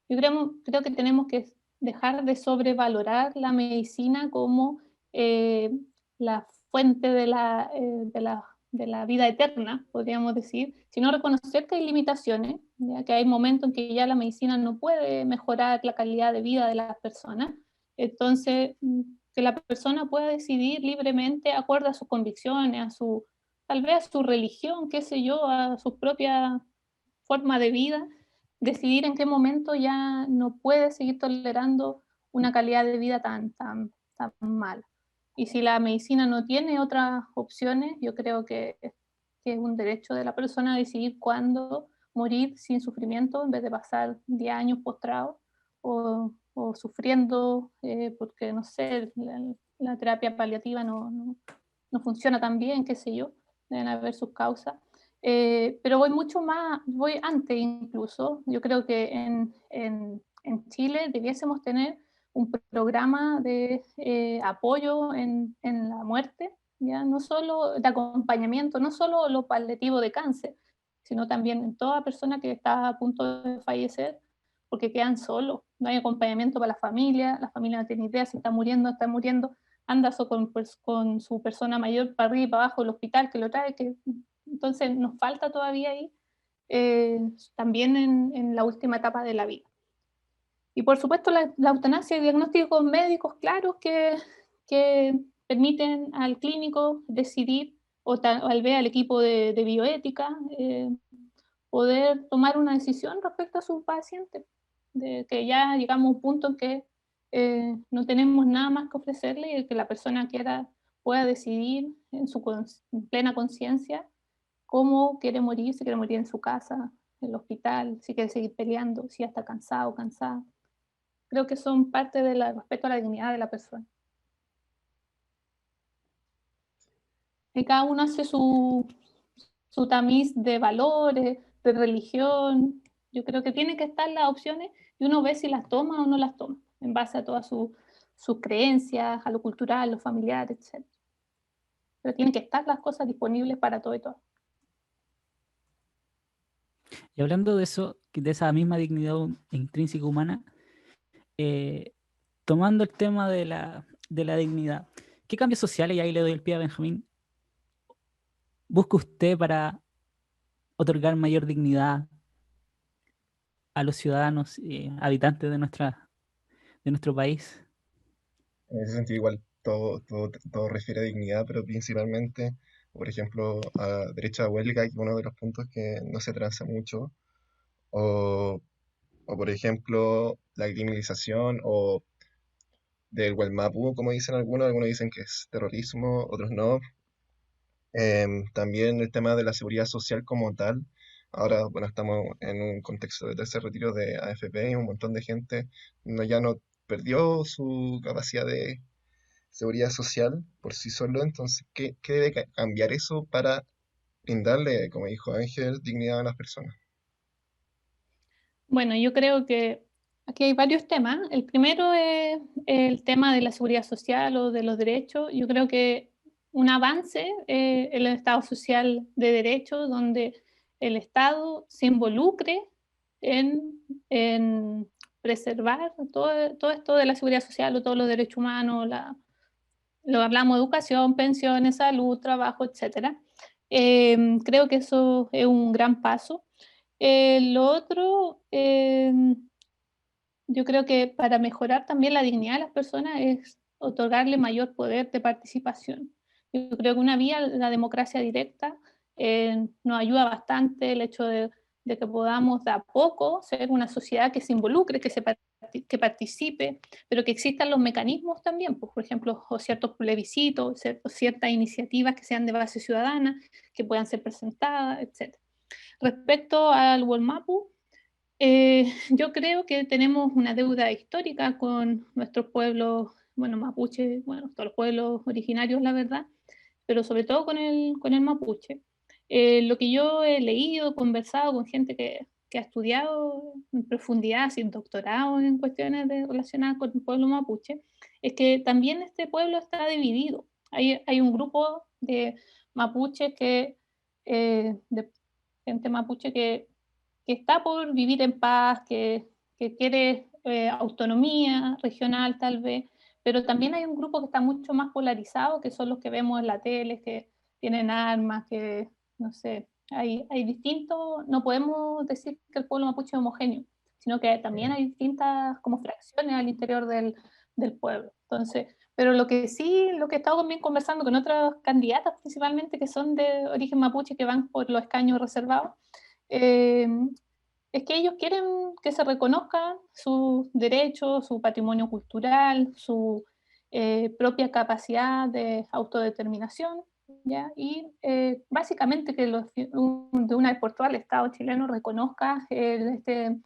creo que tenemos que dejar de sobrevalorar la medicina como eh, la fuente de la vida eterna, podríamos decir, sino reconocer que hay limitaciones, ya que hay momentos en que ya la medicina no puede mejorar la calidad de vida de las personas. Entonces, que la persona pueda decidir libremente, acorde a sus convicciones, tal vez a su religión, qué sé yo, a su propia forma de vida, decidir en qué momento ya no puede seguir tolerando una calidad de vida tan mala. Y si la medicina no tiene otras opciones, yo creo que es un derecho de la persona decidir cuándo morir sin sufrimiento en vez de pasar 10 años postrado o sufriendo porque, no sé, la terapia paliativa no funciona tan bien, qué sé yo, deben haber sus causas. Pero voy mucho más, voy antes incluso. Yo creo que en Chile debiésemos tener un programa de apoyo en la muerte, ¿ya? No solo de acompañamiento, no solo lo paliativo de cáncer, sino también en toda persona que está a punto de fallecer, porque quedan solos, no hay acompañamiento para la familia no tiene idea si está muriendo, anda con su persona mayor para arriba y para abajo del hospital que lo trae, entonces nos falta todavía ahí, también en la última etapa de la vida. Y por supuesto la eutanasia y diagnósticos médicos claros que permiten al clínico decidir o tal vez al equipo de bioética poder tomar una decisión respecto a su paciente, de que ya llegamos a un punto en que no tenemos nada más que ofrecerle y que la persona pueda decidir en su plena conciencia cómo quiere morir, si quiere morir en su casa, el hospital, si quiere seguir peleando, si ya está cansado o cansada. Creo que son parte del respeto a la dignidad de la persona. Y cada uno hace su tamiz de valores, de religión. Yo creo que tienen que estar las opciones y uno ve si las toma o no las toma, en base a todas sus creencias, a lo cultural, lo familiar, etc. Pero tienen que estar las cosas disponibles para todo y todo. Y hablando de eso, de esa misma dignidad intrínseca humana, tomando el tema de la dignidad, ¿qué cambios sociales, y ahí le doy el pie a Benjamín, busca usted para otorgar mayor dignidad a los ciudadanos y habitantes de nuestro país? En ese sentido, igual todo refiere a dignidad, pero principalmente, por ejemplo, a derecho a huelga, que es uno de los puntos que no se transa mucho, o, o por ejemplo, la criminalización o del Gualmapu, como dicen algunos dicen que es terrorismo, otros no. También el tema de la seguridad social como tal. Ahora, bueno, estamos en un contexto de tercer retiro de AFP y un montón de gente ya no perdió su capacidad de seguridad social por sí solo. Entonces, ¿qué debe cambiar eso para brindarle, como dijo Ángel, dignidad a las personas? Bueno, yo creo que aquí hay varios temas. El primero es el tema de la seguridad social o de los derechos. Yo creo que un avance el Estado social de derecho, donde el Estado se involucre en preservar todo esto de la seguridad social o todos los derechos humanos, lo hablamos educación, pensiones, salud, trabajo, etcétera. Creo que eso es un gran paso. Lo otro, yo creo que para mejorar también la dignidad de las personas es otorgarle mayor poder de participación. Yo creo que una vía, la democracia directa, nos ayuda bastante el hecho de que podamos de a poco ser una sociedad que se involucre, que participe, pero que existan los mecanismos también, pues, por ejemplo, o ciertos plebiscitos, o ciertas iniciativas que sean de base ciudadana, que puedan ser presentadas, etc. Respecto al Wolmapu, yo creo que tenemos una deuda histórica con nuestros pueblos, bueno, mapuche, bueno, todos los pueblos originarios, la verdad, pero sobre todo con el mapuche. Lo que yo he leído, conversado con gente que ha estudiado en profundidad, sin doctorado en cuestiones relacionadas con el pueblo mapuche, es que también este pueblo está dividido. Hay un grupo de mapuches de gente mapuche que está por vivir en paz, que quiere autonomía regional tal vez, pero también hay un grupo que está mucho más polarizado, que son los que vemos en la tele, que tienen armas, que no sé, hay distintos, no podemos decir que el pueblo mapuche es homogéneo, sino que también hay distintas como fracciones al interior del pueblo. Entonces, pero lo que sí, lo que he estado también conversando con otras candidatas principalmente que son de origen mapuche, que van por los escaños reservados, eh, es que ellos quieren que se reconozcan sus derechos, su patrimonio cultural, su propia capacidad de autodeterminación, ¿ya? Y básicamente que de una vez por todas el Estado chileno reconozca este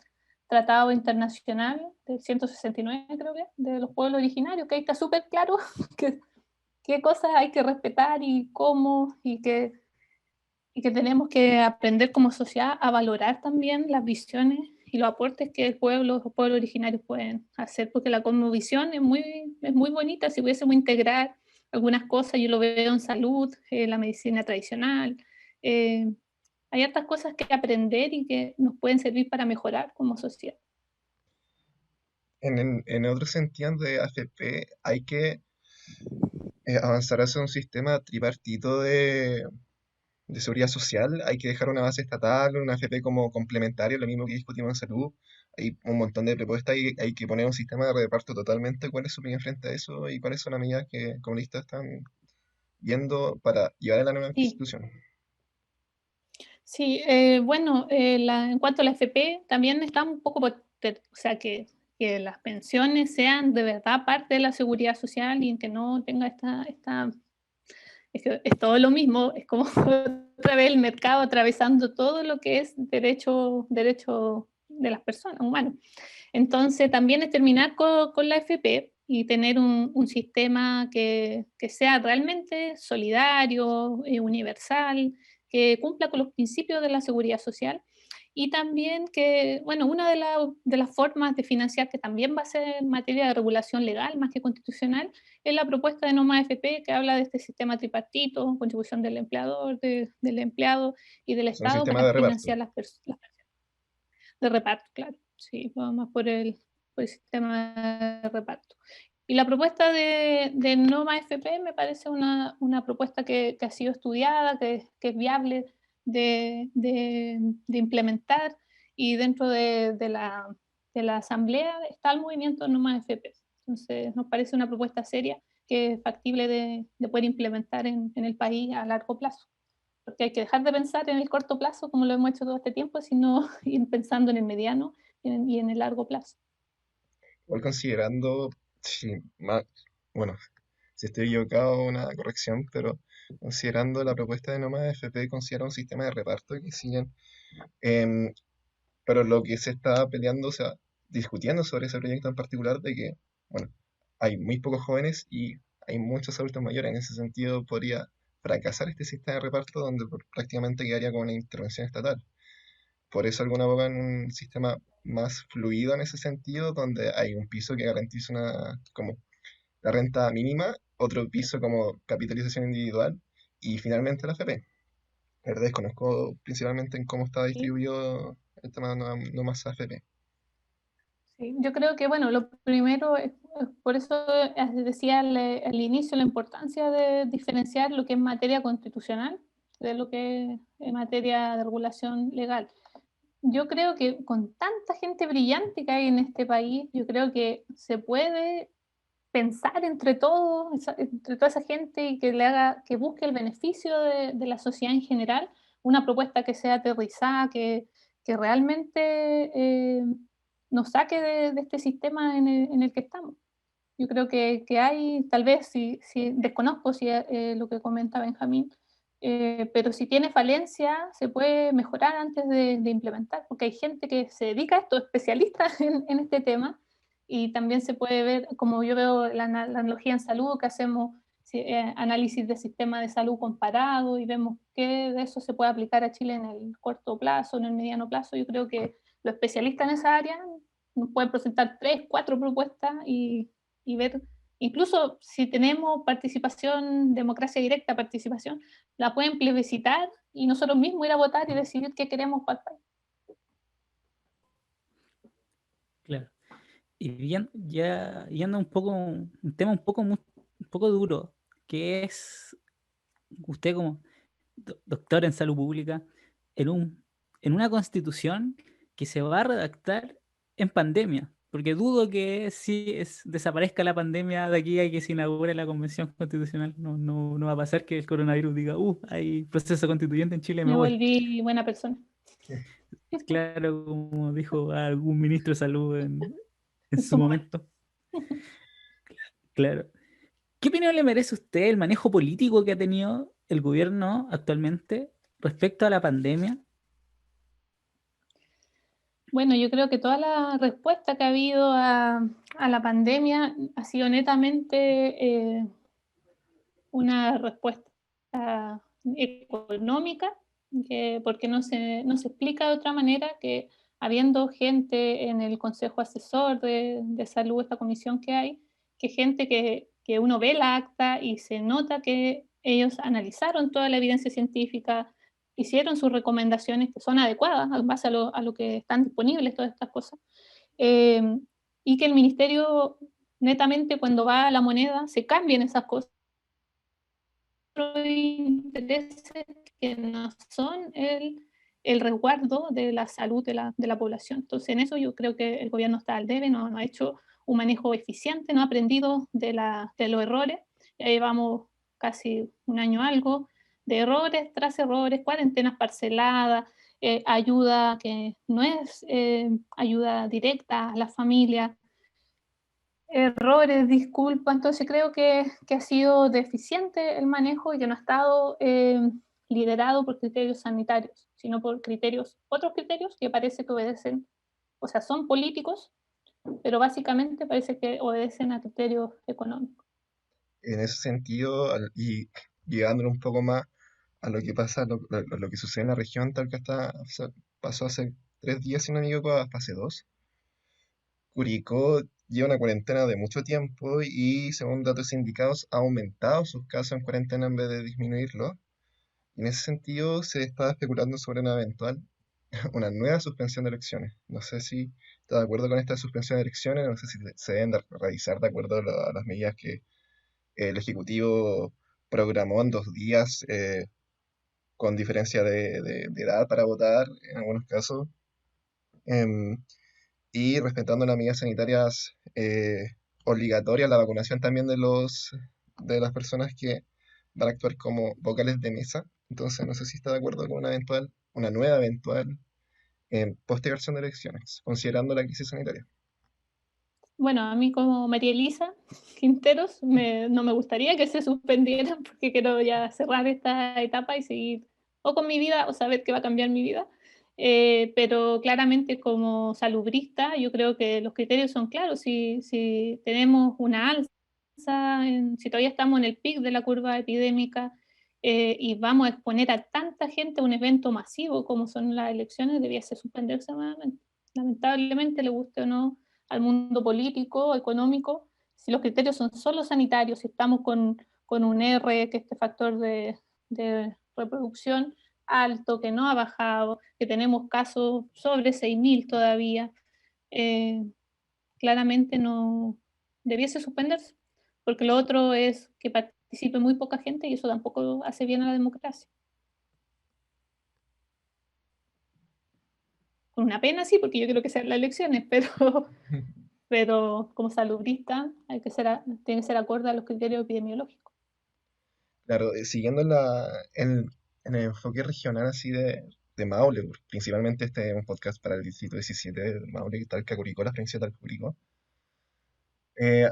tratado internacional del 169, creo que, de los pueblos originarios, que ahí está súper claro que, qué cosas hay que respetar y cómo, y que tenemos que aprender como sociedad a valorar también las visiones y los aportes que los pueblos originarios pueden hacer, porque la cosmovisión es muy bonita. Si pudiésemos integrar algunas cosas, yo lo veo en salud, la medicina tradicional, eh, hay otras cosas que aprender y que nos pueden servir para mejorar como sociedad. En otro sentido de AFP hay que avanzar hacia un sistema tripartito de seguridad social. Hay que dejar una base estatal, una AFP como complementaria, lo mismo que discutimos en salud. Hay un montón de propuestas y hay que poner un sistema de reparto totalmente. ¿Cuál es su opinión frente a eso y cuáles son las medidas que comunistas están viendo para llevar a la nueva Sí, constitución? sí, bueno, en cuanto a la FP, también está un poco, o sea, que las pensiones sean de verdad parte de la seguridad social y que no tenga es todo lo mismo, es como otra vez el mercado atravesando todo lo que es derecho de las personas, humanos. Entonces, también es terminar con la AFP y tener un sistema que sea realmente solidario, universal, que cumpla con los principios de la seguridad social y también que, bueno, una de las formas de financiar que también va a ser en materia de regulación legal más que constitucional es la propuesta de No Más AFP que habla de este sistema tripartito, contribución del empleador, del empleado y del Es un Estado sistema para de reparto. financiar las personas de reparto, claro. Sí, va más por el sistema de reparto. Y la propuesta de No Más FP me parece una propuesta que ha sido estudiada, que es viable de implementar, y dentro de la asamblea está el movimiento No Más FP. Entonces nos parece una propuesta seria que es factible de poder implementar en el país a largo plazo. Porque hay que dejar de pensar en el corto plazo, como lo hemos hecho todo este tiempo, sino ir pensando en el mediano y en el largo plazo. Igual considerando, sí, bueno, si estoy equivocado, una corrección, pero considerando la propuesta de Nomad FP, considera un sistema de reparto que siguen, em, pero lo que se está peleando, o sea, discutiendo sobre ese proyecto en particular, de que, bueno, hay muy pocos jóvenes y hay muchos adultos mayores. En ese sentido, podría fracasar este sistema de reparto donde prácticamente quedaría como una intervención estatal. Por eso alguna abogan un sistema más fluido en ese sentido, donde hay un piso que garantiza como la renta mínima, otro piso como capitalización individual y finalmente la FP. La verdad desconozco principalmente en cómo está ¿Sí? distribuido el tema no más AFP. Sí, yo creo que, bueno, lo primero, por eso decía al inicio la importancia de diferenciar lo que es materia constitucional de lo que es materia de regulación legal. Yo creo que con tanta gente brillante que hay en este país, yo creo que se puede pensar entre todos, entre toda esa gente y que le haga, que busque el beneficio de la sociedad en general, una propuesta que sea aterrizada, que realmente nos saque de este sistema en el que estamos. Yo creo que hay, tal vez, si desconozco si, lo que comenta Benjamín, pero si tiene falencia, se puede mejorar antes de implementar, porque hay gente que se dedica a esto, especialistas en este tema, y también se puede ver, como yo veo la analogía en salud, que hacemos análisis de sistema de salud comparado y vemos qué de eso se puede aplicar a Chile en el corto plazo, en el mediano plazo. Yo creo que los especialistas en esa área nos pueden presentar 3, 4 propuestas y ver, incluso si tenemos participación, democracia directa, participación, la pueden plebiscitar y nosotros mismos ir a votar y decidir qué queremos para el país. Claro. Y bien, ya yendo un poco, un tema un poco duro, que es usted como doctor en salud pública, en en una constitución que se va a redactar en pandemia, porque dudo que si desaparezca la pandemia de aquí a que se inaugure la convención constitucional, no va a pasar que el coronavirus diga, hay proceso constituyente en Chile, me Me voy. volví buena persona. Claro, como dijo algún ministro de salud en En su su momento. momento. Claro. ¿Qué opinión le merece a usted el manejo político que ha tenido el gobierno actualmente respecto a la pandemia? Bueno, yo creo que toda la respuesta que ha habido a la pandemia ha sido netamente una respuesta económica, porque no se explica de otra manera que habiendo gente en el Consejo Asesor de Salud, esta comisión que hay, que gente que uno ve la acta y se nota que ellos analizaron toda la evidencia científica, hicieron sus recomendaciones que son adecuadas en base a lo que están disponibles, todas estas cosas, eh, y que el ministerio netamente cuando va a la moneda se cambien esas cosas intereses que no son el resguardo de la salud de la población. Entonces, en eso yo creo que el gobierno está al debe, no ha hecho un manejo eficiente, no ha aprendido de los errores. Ya llevamos casi un año algo de errores tras errores, cuarentenas parceladas, ayuda que no es ayuda directa a la familia, errores, disculpas. Entonces creo que ha sido deficiente el manejo y que no ha estado liderado por criterios sanitarios, sino por otros criterios que parece que obedecen, o sea, son políticos, pero básicamente parece que obedecen a criterios económicos. En ese sentido, y llegándolo un poco más a lo que pasa, lo que sucede en la región, tal que pasó hace 3 días, si no me equivoco, hace 2. Curicó lleva una cuarentena de mucho tiempo y, según datos indicados, ha aumentado sus casos en cuarentena en vez de disminuirlo. Y en ese sentido, se está especulando sobre una eventual, una nueva suspensión de elecciones. No sé si está de acuerdo con esta suspensión de elecciones, no sé si se deben realizar de acuerdo a las medidas que el Ejecutivo programó en 2 días, con diferencia de edad para votar en algunos casos, em, y respetando las medidas sanitarias obligatorias, la vacunación también de las personas que van a actuar como vocales de mesa. Entonces, no sé si está de acuerdo con una nueva eventual postergación de elecciones, considerando la crisis sanitaria. Bueno, a mí como María Elisa Quinteros no me gustaría que se suspendieran porque quiero ya cerrar esta etapa y seguir o con mi vida o saber que va a cambiar mi vida. Pero claramente como salubrista yo creo que los criterios son claros. Si tenemos una alza, si todavía estamos en el pic de la curva epidémica y vamos a exponer a tanta gente a un evento masivo como son las elecciones, debiese suspenderse nuevamente. Lamentablemente, le guste o no al mundo político, económico, si los criterios son solo sanitarios, si estamos con un R, que es este factor de reproducción alto, que no ha bajado, que tenemos casos sobre 6.000 todavía, eh, claramente no debiese suspenderse, porque lo otro es que participe muy poca gente y eso tampoco hace bien a la democracia. Con una pena sí, porque yo creo que sean las elecciones, pero como salubrista tiene que ser acorde a los criterios epidemiológicos. Claro, siguiendo en el enfoque regional así de Maule, principalmente este es un podcast para el distrito 17 de Maule, Talca, Curicó, la provincia de Talca, Curicó.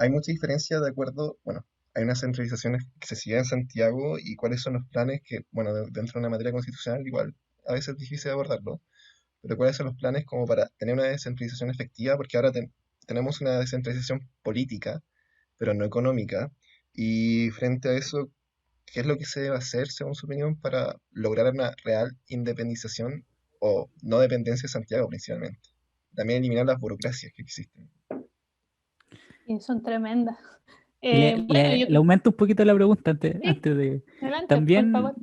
Hay mucha diferencia de acuerdo, bueno, hay unas centralizaciones que se siguen en Santiago y cuáles son los planes que, bueno, dentro de una materia constitucional igual a veces es difícil abordarlo, pero cuáles son los planes como para tener una descentralización efectiva, porque ahora tenemos una descentralización política, pero no económica, y frente a eso, ¿qué es lo que se debe hacer, según su opinión, para lograr una real independización o no dependencia de Santiago principalmente? También eliminar las burocracias que existen. Y son tremendas. Le, Bueno, le- yo le aumento un poquito la pregunta antes, sí, antes de... adelante, por También, favor.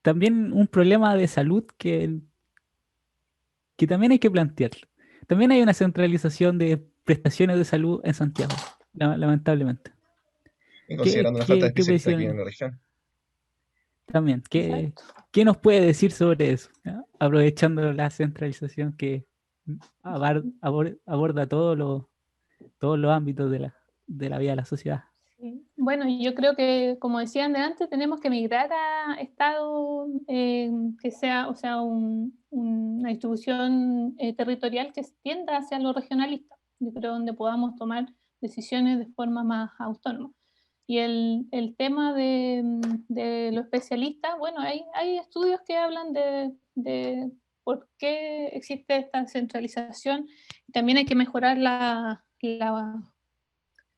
también un problema de salud que también hay que plantearlo. También hay una centralización de prestaciones de salud en Santiago, lamentablemente. Y ¿Qué, considerando una falta de qué, qué especialistas aquí en presión la región. también? ¿Qué, Exacto. qué nos puede decir sobre eso? ¿Ya? Aprovechando la centralización que aborda todos los ámbitos de la vida de la sociedad. Sí. Bueno, yo creo que, como decían de antes, tenemos que migrar a estado que sea, o sea, una distribución territorial que tienda hacia lo regionalista, yo creo, donde podamos tomar decisiones de forma más autónoma. Y el tema de lo especialista, bueno, hay estudios que hablan de por qué existe esta centralización. También hay que mejorar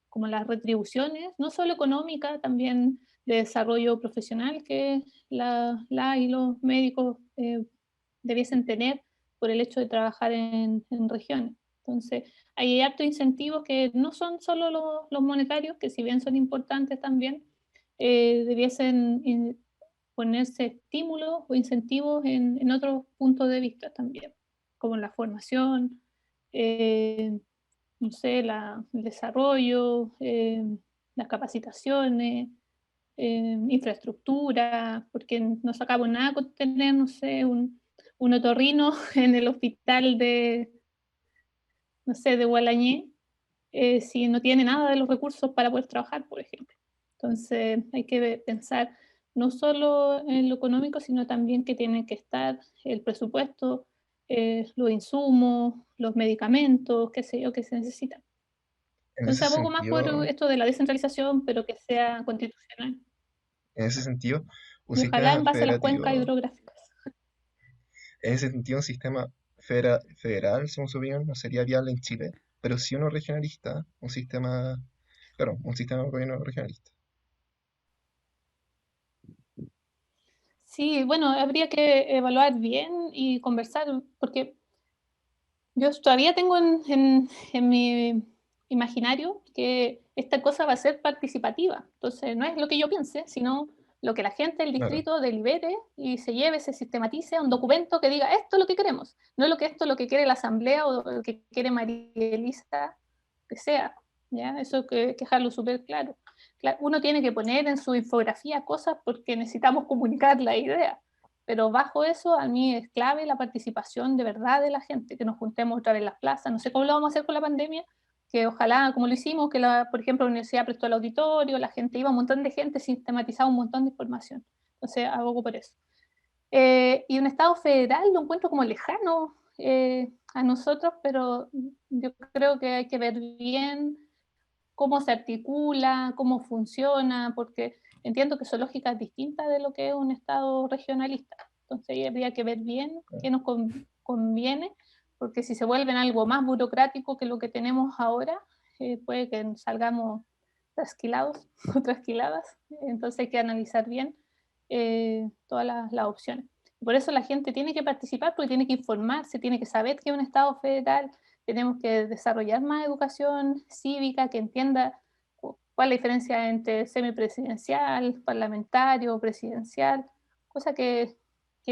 como las retribuciones, no solo económica, también de desarrollo profesional que y los médicos debiesen tener por el hecho de trabajar en regiones. Entonces, hay hartos incentivos que no son solo los monetarios, que si bien son importantes también, debiesen ponerse estímulos o incentivos en otros puntos de vista también, como la formación, no sé, el desarrollo, las capacitaciones, infraestructura, porque no sacamos nada con tener, no sé, un otorrino en el hospital no sé, de Gualañé, si no tiene nada de los recursos para poder trabajar, por ejemplo. Entonces hay que pensar no solo en lo económico, sino también que tiene que estar el presupuesto, los insumos, los medicamentos, qué sé yo, que se necesitan. En ese Entonces, abogo más por sentido, esto de la descentralización, pero que sea constitucional. en ese sentido, un Y ojalá sistema en base a las cuencas federativo, hidrográficas. en ese sentido, un sistema federal, según su opinión, no sería viable en Chile, pero sí uno regionalista, un sistema, claro, un sistema de gobierno regionalista. Sí, bueno, habría que evaluar bien y conversar, porque yo todavía tengo en mi imaginario que esta cosa va a ser participativa. Entonces, no es lo que yo piense, sino lo que la gente del Claro, distrito delibere y se lleve, se sistematice a un documento que diga esto es lo que queremos, no es lo que esto es lo que quiere la asamblea o lo que quiere María Elisa, que sea. ¿Ya? Eso que dejarlo súper claro. Uno tiene que poner en su infografía cosas porque necesitamos comunicar la idea. Pero bajo eso, a mí es clave la participación de verdad de la gente, que nos juntemos otra vez en las plazas. No sé cómo lo vamos a hacer con la pandemia, que ojalá, como lo hicimos, que por ejemplo la universidad prestó el auditorio, la gente iba, un montón de gente, sistematizaba un montón de información. Entonces, abogo por eso. Y un Estado federal lo encuentro como lejano a nosotros, pero yo creo que hay que ver bien cómo se articula, cómo funciona, porque entiendo que son lógicas distintas de lo que es un Estado regionalista. Entonces ahí habría que ver bien qué nos conviene, porque si se vuelven algo más burocrático que lo que tenemos ahora, puede que salgamos trasquilados o trasquiladas. Entonces hay que analizar bien todas las opciones. Por eso la gente tiene que participar, porque tiene que informarse, tiene que saber que es un Estado federal, tenemos que desarrollar más educación cívica que entienda cuál es la diferencia entre semipresidencial, parlamentario, presidencial, cosa que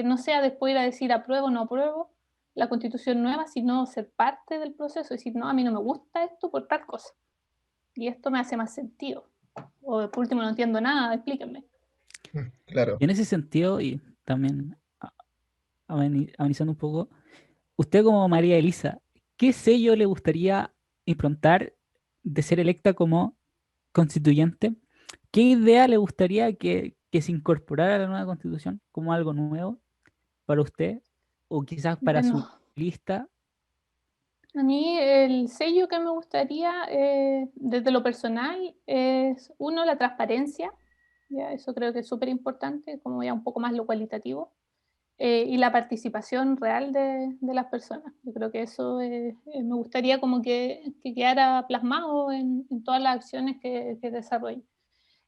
no sea después ir a decir apruebo o no apruebo la constitución nueva, sino ser parte del proceso, decir, no, a mí no me gusta esto por tal cosa, y esto me hace más sentido, o por último no entiendo nada, explíquenme. claro. Y en ese sentido, y también amenizando un poco, usted como María Elisa, ¿qué sello le gustaría improntar de ser electa como constituyente? ¿Qué idea le gustaría que se incorporara a la nueva constitución como algo nuevo para usted? O quizás para su Bueno, lista. a mí el sello que me gustaría desde lo personal es, uno, la transparencia, ya eso creo que es súper importante, como ya un poco más lo cualitativo, y la participación real de las personas. Yo creo que eso me gustaría como que quedara plasmado en todas las acciones que desarrollo.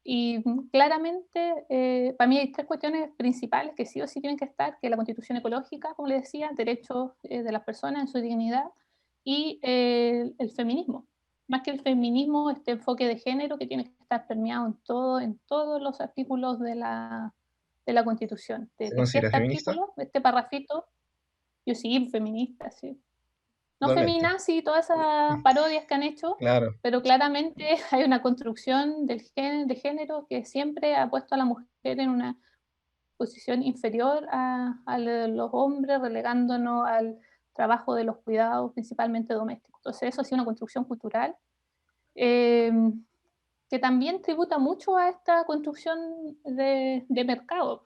Y claramente, para mí hay tres cuestiones principales que sí o sí tienen que estar, que es la constitución ecológica, como les decía, derechos de las personas en su dignidad, y el feminismo. Más que el feminismo, este enfoque de género que tiene que estar permeado en todos los artículos de la constitución. ¿Se Desde considera este feminista? artículo, este parrafito, yo sí, feminista, sí, no Totalmente. feminazi y todas esas parodias que han hecho, Claro, pero claramente hay una construcción de género que siempre ha puesto a la mujer en una posición inferior a los hombres, relegándonos al trabajo de los cuidados, principalmente domésticos. Entonces, eso ha sido una construcción cultural eh, que también tributa mucho a esta construcción de mercado,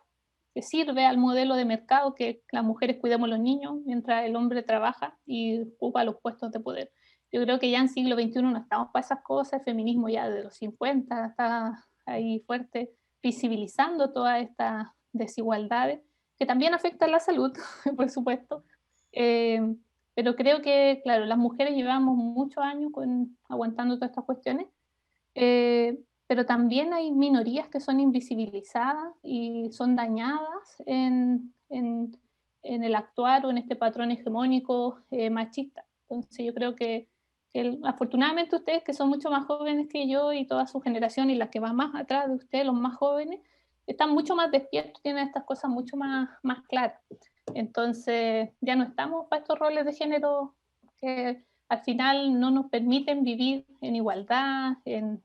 que sirve al modelo de mercado que las mujeres cuidemos a los niños mientras el hombre trabaja y ocupa los puestos de poder. Yo creo que ya en siglo XXI no estamos para esas cosas, el feminismo ya de los 50 está ahí fuerte, visibilizando todas estas desigualdades, que también afectan la salud, por supuesto. Eh, pero creo que, claro, las mujeres llevamos muchos años aguantando todas estas cuestiones, pero también hay minorías que son invisibilizadas y son dañadas en el actuar o en este patrón hegemónico machista. Entonces yo creo que afortunadamente ustedes que son mucho más jóvenes que yo y toda su generación y las que van más atrás de ustedes, los más jóvenes, están mucho más despiertos, tienen estas cosas mucho más claras. Entonces ya no estamos para estos roles de género que al final no nos permiten vivir en igualdad, en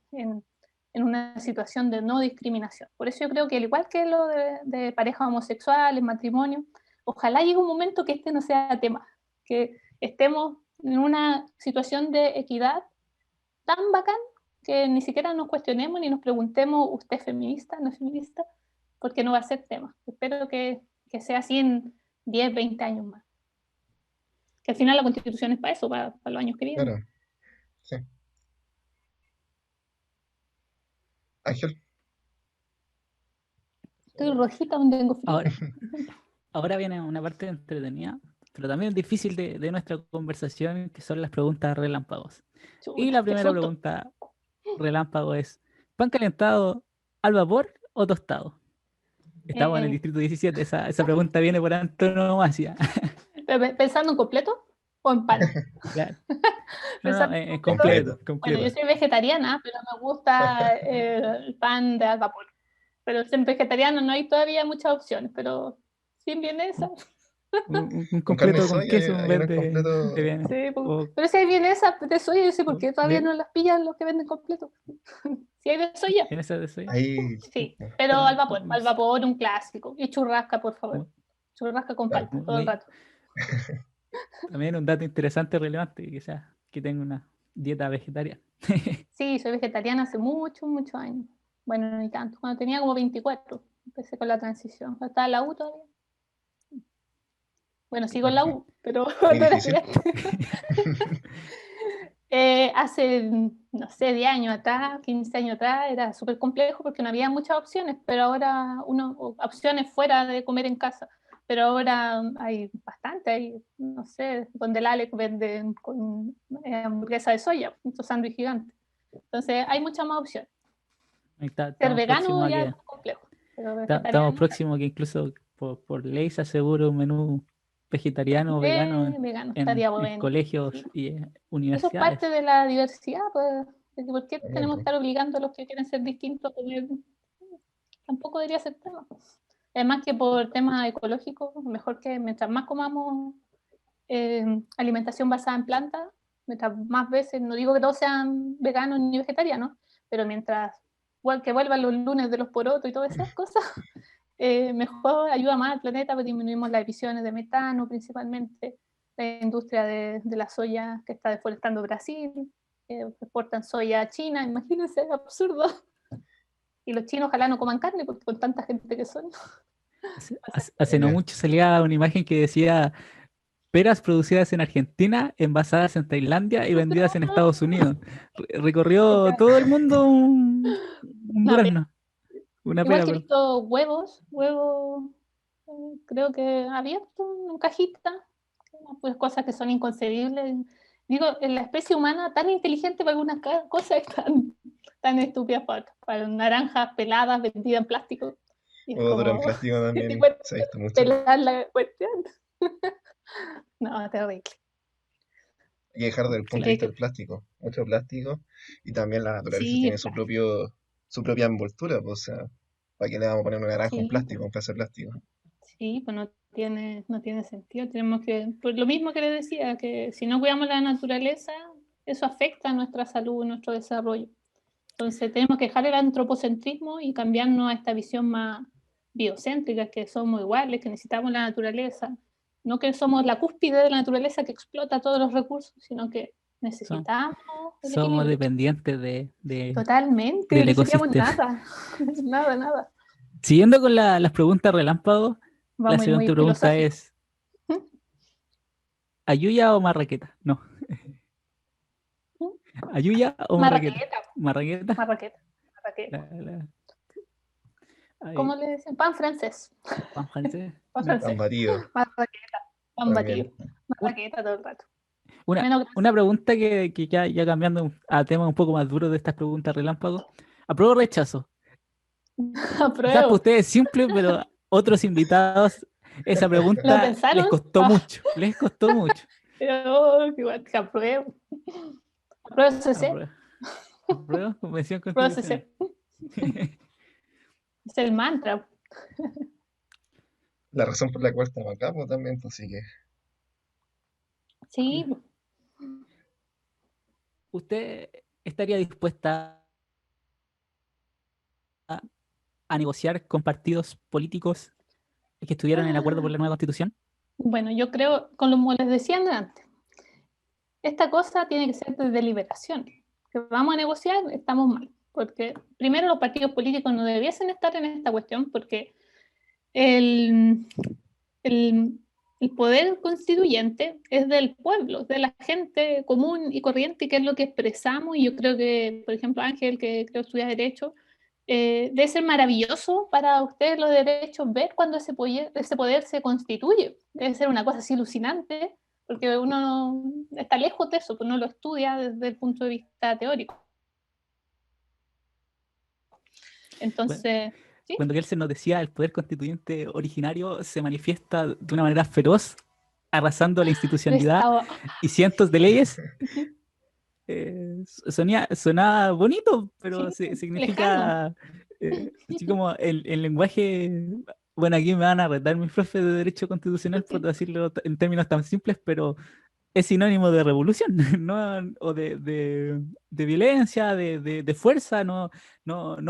una situación de no discriminación. Por eso yo creo que al igual que lo de pareja homosexual, en matrimonio, ojalá llegue un momento que este no sea tema, que estemos en una situación de equidad tan bacán que ni siquiera nos cuestionemos ni nos preguntemos, ¿usted es feminista? ¿No es feminista? Porque no va a ser tema. Espero que sea así en 10, 20 años más. Que al final la constitución es para eso, para los años que vienen. claro, sí. Ángel, Estoy rojita donde tengo frío. Ahora viene una parte entretenida, pero también difícil de nuestra conversación, que son las preguntas relámpagos. Y Chuta, la qué primera susto. pregunta relámpago es, ¿pan calentado al vapor o tostado? Estamos en el Eh, distrito 17, esa pregunta viene por antonomasia. ¿Pensando en completo o en pan? Claro. No, Pensando no, en en completo. completo, Bueno, yo completo. soy vegetariana, pero me gusta el pan de al vapor. Pero en vegetariano no hay todavía muchas opciones, pero sin vienesa. Un Con carne de completo con soya queso en hay vez unos de completos. bien. Sí, O, pero si hay vienesa de soya, yo sé por qué todavía ¿bien? no las pillan los que venden completo. Si hay de soya, ¿En esa de soya? Hay, sí, pero al vapor un clásico. Y churrasca, por favor. Muy, Churrasca con claro, palta todo el rato. también un dato interesante, relevante, quizás que tenga una dieta vegetariana. Sí, soy vegetariana hace muchos años. Bueno, no ni tanto. Cuando tenía como 24, empecé con la transición. Estaba en la U todavía. Bueno, sigo en la U, pero muy tú eres difícil. estudiante. Hace, no sé, 10 años atrás, 15 años atrás, era súper complejo porque no había muchas opciones, pero ahora opciones fuera de comer en casa. Pero ahora hay bastante, hay, no sé, donde el Alex vende con hamburguesa de soya, un sándwich gigante. Entonces hay muchas más opciones. Ahí Ser estamos vegano próximos a ya es que más complejo, pero estamos vegetariano, próximos a que incluso por ley se asegure un menú vegetariano o vegano vegano estaría en bueno. colegios Sí. y Eso es parte universidades. de la diversidad, pues. ¿Por qué También, tenemos que pues. estar obligando a los que quieren ser distintos a comer? Tampoco debería ser tema. Además que por temas ecológicos, mejor que mientras más comamos alimentación basada en plantas, mientras más veces, no digo que todos sean veganos ni vegetarianos, pero mientras que vuelvan los lunes de los porotos y todas esas cosas, mejor ayuda más al planeta, pues disminuimos las emisiones de metano principalmente, la industria de la soya que está deforestando Brasil, exportan soya a China, imagínense, es absurdo. Y los chinos ojalá no coman carne porque con tanta gente que son. Hace no También. mucho salía una imagen que decía peras producidas en Argentina, envasadas en Tailandia y vendidas en Estados Unidos. Recorrió todo el mundo un Una pena. durazno, una Igual pera, que he perdón. visto huevos, creo que abiertos en cajita, pues cosas que son inconcebibles. Digo, en la especie humana tan inteligente para algunas cosas es tan estúpidas para naranjas peladas vendidas en plástico. Y es O duro en como, plástico te también cuesta se ha visto mucho. pelar la cuestión. No, terrible. Hay que dejar desde el punto de vista Claro. del plástico. Mucho plástico. Y también la naturaleza Sí, tiene su propia envoltura, pues, o sea, ¿para qué le vamos a poner una naranja a un sí, plástico, un pedazo de plástico? sí, pues no tiene sentido. Tenemos que, pues lo mismo que le decía, que si no cuidamos la naturaleza, eso afecta a nuestra salud, nuestro desarrollo. Entonces tenemos que dejar el antropocentrismo y cambiarnos a esta visión más biocéntrica, que somos iguales, que necesitamos la naturaleza, no que somos la cúspide de la naturaleza que explota todos los recursos, sino que Son- necesitamos el Somos equilibrio. dependientes Totalmente, del no seríamos ecosistema. nada, nada. Siguiendo con las preguntas relámpago, la Vamos a ir muy siguiente pregunta filosóficos. es, ¿Ayuya o marraqueta? No, ¿Ayuya o marraqueta? Marraqueta, ¿Marraqueta? marraqueta, marraqueta. La, la- ¿Cómo ay, le dicen? Pan francés. ¿pan francés? Pan No. Pan francés. batido Marraqueta. Pan batido. también. Un- Marraqueta todo el rato. Una, Menos una grasa. pregunta que ya cambiando a temas un poco más duros de estas preguntas relámpago. ¿Apruebo o rechazo? Quizás para Apruebo. ustedes es simple, pero otros invitados esa ¿Lo pregunta les pensaron? costó mucho, les costó mucho. Pero igual que apruebo. Apruebo CC. ¿Apruebo? ¿Apruebo? Convención Apruebo Constitucional. CC. Es el mantra. La razón por la cual estamos acá, pues también, pues sí que. Sí, ¿Usted estaría dispuesta a negociar con partidos políticos que estuvieran en acuerdo por la nueva constitución? bueno, yo creo, como les decía antes, esta cosa tiene que ser de deliberación. Que vamos a negociar, estamos mal. Porque primero los partidos políticos no debiesen estar en esta cuestión porque el, el, el poder constituyente es del pueblo, de la gente común y corriente, que es lo que expresamos. Y yo creo que, por ejemplo, Ángel, que creo que estudia Derecho, debe ser maravilloso para ustedes los derechos ver cuando ese poder se constituye. Debe ser una cosa así alucinante, porque uno está lejos de eso, pues no lo estudia desde el punto de vista teórico. Entonces, ¿sí? Cuando Kelsen nos decía el poder constituyente originario se manifiesta de una manera feroz, arrasando la institucionalidad y cientos de leyes, sonaba bonito, pero Sí, significa así como el lenguaje. Bueno, aquí me van a retar mis profes de Derecho Constitucional por decirlo en términos tan simples, pero es sinónimo de revolución, ¿no? O de violencia, de fuerza, no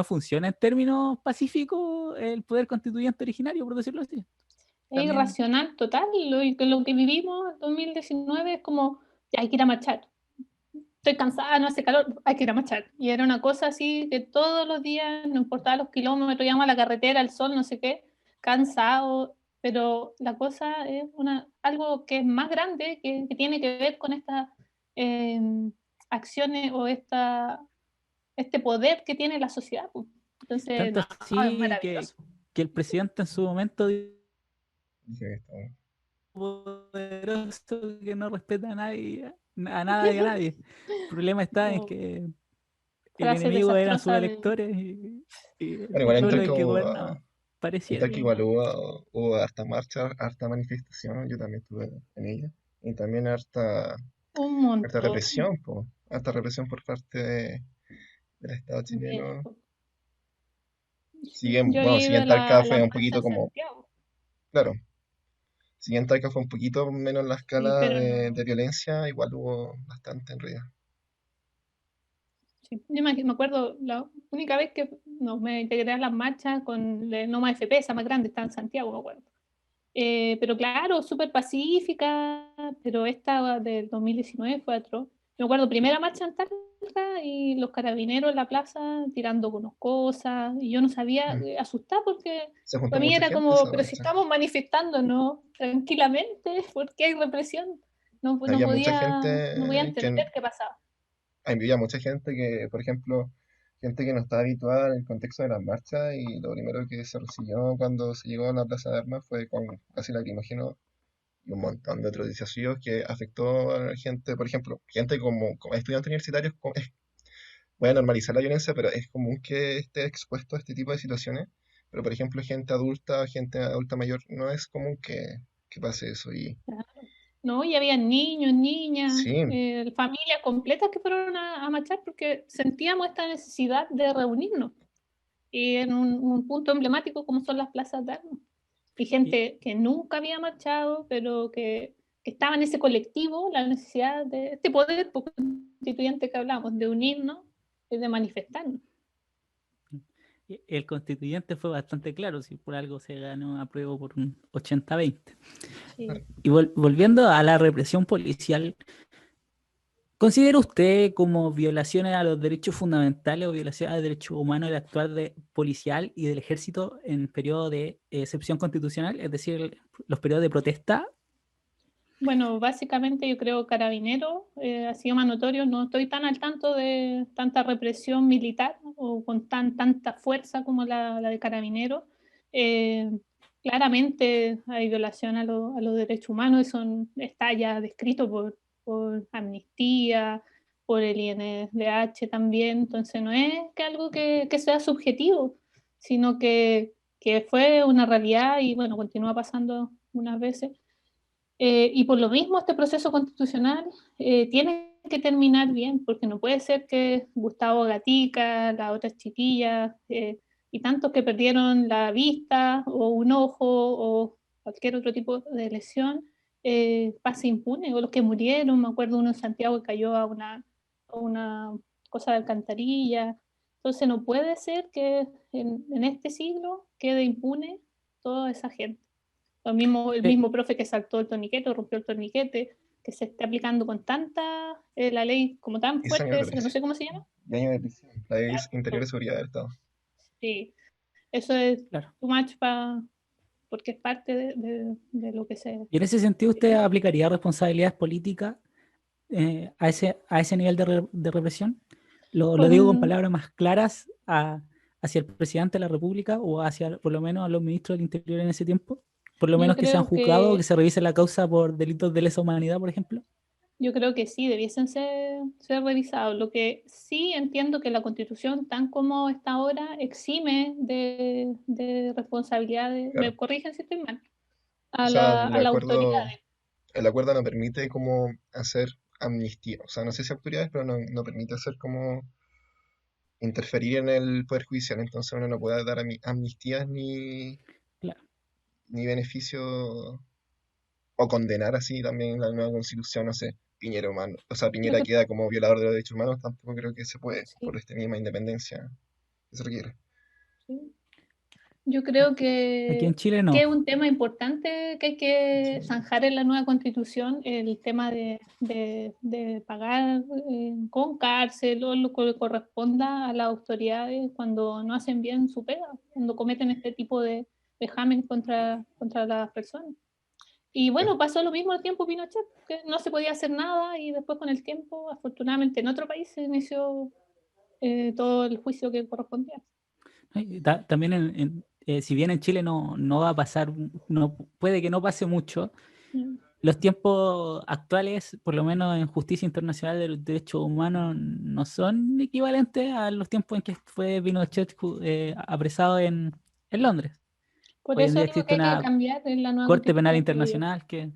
funciona en términos pacíficos el poder constituyente originario, por decirlo así. Es irracional total. Lo que vivimos en 2019 es como, ya hay que ir a marchar. Estoy cansada, no hace calor, hay que ir a marchar. Y era una cosa así que todos los días, no importaba los kilómetros, íbamos a la carretera, el sol, no sé qué, cansado. Pero la cosa es algo que es más grande, que tiene que ver con estas acciones o este poder que tiene la sociedad. Entonces, Tanto es así maravilloso. que el presidente en su momento dijo Dije que estaba- poderoso que no respeta a nadie, a nada y a nadie. El problema está en que el Frases enemigo eran sus desastrosas electores y Bueno, el igual pueblo entonces el que hubo, gobernaba. Pareciera. entonces que igual hubo harta marcha, harta manifestación, yo también estuve en ella, y también un harta montón. represión, po, harta represión por parte del Estado Bien. chileno. Yo Bueno, he si ido bien Talca a fue la un marcha poquito en como, Santiago, claro, si bien Talca fue un poquito menos la sí, escala pero de no. violencia, igual hubo bastante en realidad. Sí. Yo me acuerdo la única vez que me integré a las marchas con la Noma FP, esa más grande, está en Santiago, me acuerdo. Pero claro, súper pacífica, pero esta del 2019 fue atroz. Me acuerdo, primera marcha en Talca y los carabineros en la plaza tirando unas cosas, y yo no sabía, Mm. asustar porque Se juntó para mí mucha era gente como, esa pero si marcha. estamos manifestándonos tranquilamente, ¿por qué hay represión? Había mucha No podía gente entender qué pasaba. había mucha gente que, por ejemplo, gente que no estaba habituada en el contexto de las marchas y lo primero que se recibió cuando se llegó a la Plaza de Armas fue con casi lacrimógeno y un montón de otros desafíos que afectó a la gente, por ejemplo, gente como estudiantes universitarios, voy a normalizar la violencia, pero es común que esté expuesto a este tipo de situaciones, pero por ejemplo, gente adulta mayor, no es común que pase eso y ¿No? Y había niños, niñas, sí, familias completas que fueron a marchar porque sentíamos esta necesidad de reunirnos y en un punto emblemático como son las plazas de armas. Y Y, gente que nunca había marchado, pero que estaba en ese colectivo, la necesidad de este poder constituyente que hablamos, de unirnos y de manifestarnos. y el constituyente fue bastante claro, si por algo se ganó a prueba por un 80-20. Sí. Y volviendo a la represión policial, ¿considera usted como violaciones a los derechos fundamentales o violaciones a los derechos humanos el actuar de policial y del ejército en periodo de excepción constitucional, es decir, los periodos de protesta? Bueno, básicamente yo creo Carabinero ha sido más notorio. No estoy tan al tanto de tanta represión militar o con tanta fuerza como la de Carabinero. Eh, Claramente hay violación a los derechos humanos y está ya descrito por Amnistía, por el INDH también. Entonces no es que algo que sea subjetivo, sino que fue una realidad y bueno, continúa pasando unas veces. Y por lo mismo este proceso constitucional tiene que terminar bien, porque no puede ser que Gustavo Gatica, las otras chiquillas y tantos que perdieron la vista o un ojo o cualquier otro tipo de lesión pase impune, o los que murieron, me acuerdo uno en Santiago que cayó a una cosa de alcantarilla. Entonces no puede ser que en este siglo quede impune toda esa gente. El Eh, mismo profe que saltó el torniquete, rompió el torniquete, que se está aplicando con tanta, la ley como tan 10 años fuerte, de esa que no prisión. sé cómo se llama. Y años de prisión. La ley interior de seguridad del Estado. Sí, eso es claro. too much porque es parte de lo que se... Y en ese sentido, ¿usted aplicaría responsabilidades políticas a ese nivel de represión? Lo digo con Con, palabras más claras hacia el presidente de la República o hacia por lo menos a los ministros del Interior en ese tiempo? Por lo Yo menos que sean creo juzgados o que que, se revise la causa por delitos de lesa humanidad, por ejemplo. yo creo que sí, debiesen ser revisados. Lo que sí entiendo que la Constitución, tan como está ahora, exime de responsabilidades, Claro. me corrigen si estoy mal, O a sea, a las autoridades. el acuerdo no permite como hacer amnistía. O sea, no sé si autoridades, pero no permite hacer como interferir en el Poder Judicial. Entonces uno no puede dar amnistías Claro. ni beneficio o condenar así también la nueva Constitución, no sé. Piñera humano, o sea, Lo Piñera que, queda como violador de los derechos humanos, tampoco creo que se puede, por sí, esta misma independencia que se requiere. sí. Yo creo Aquí en Chile que es no. un tema importante que hay que zanjar en la nueva constitución, el tema de pagar con cárcel o lo que corresponda a las autoridades cuando no hacen bien su pega, cuando cometen este tipo de vejamen contra las personas. Y Claro. bueno, pasó lo mismo al tiempo Pinochet, que no se podía hacer nada y después con el tiempo, afortunadamente en otro país se inició todo el juicio que correspondía. También, si bien en Chile no va a pasar, no, puede que no pase mucho, Mm. los tiempos actuales, por lo menos en justicia internacional de los derechos humanos, no son equivalentes a los tiempos en que fue Pinochet apresado en Londres. Por Hoy en eso día digo existe que hay que una cambiar en la nueva Corte Penal constitución, creo yo. Internacional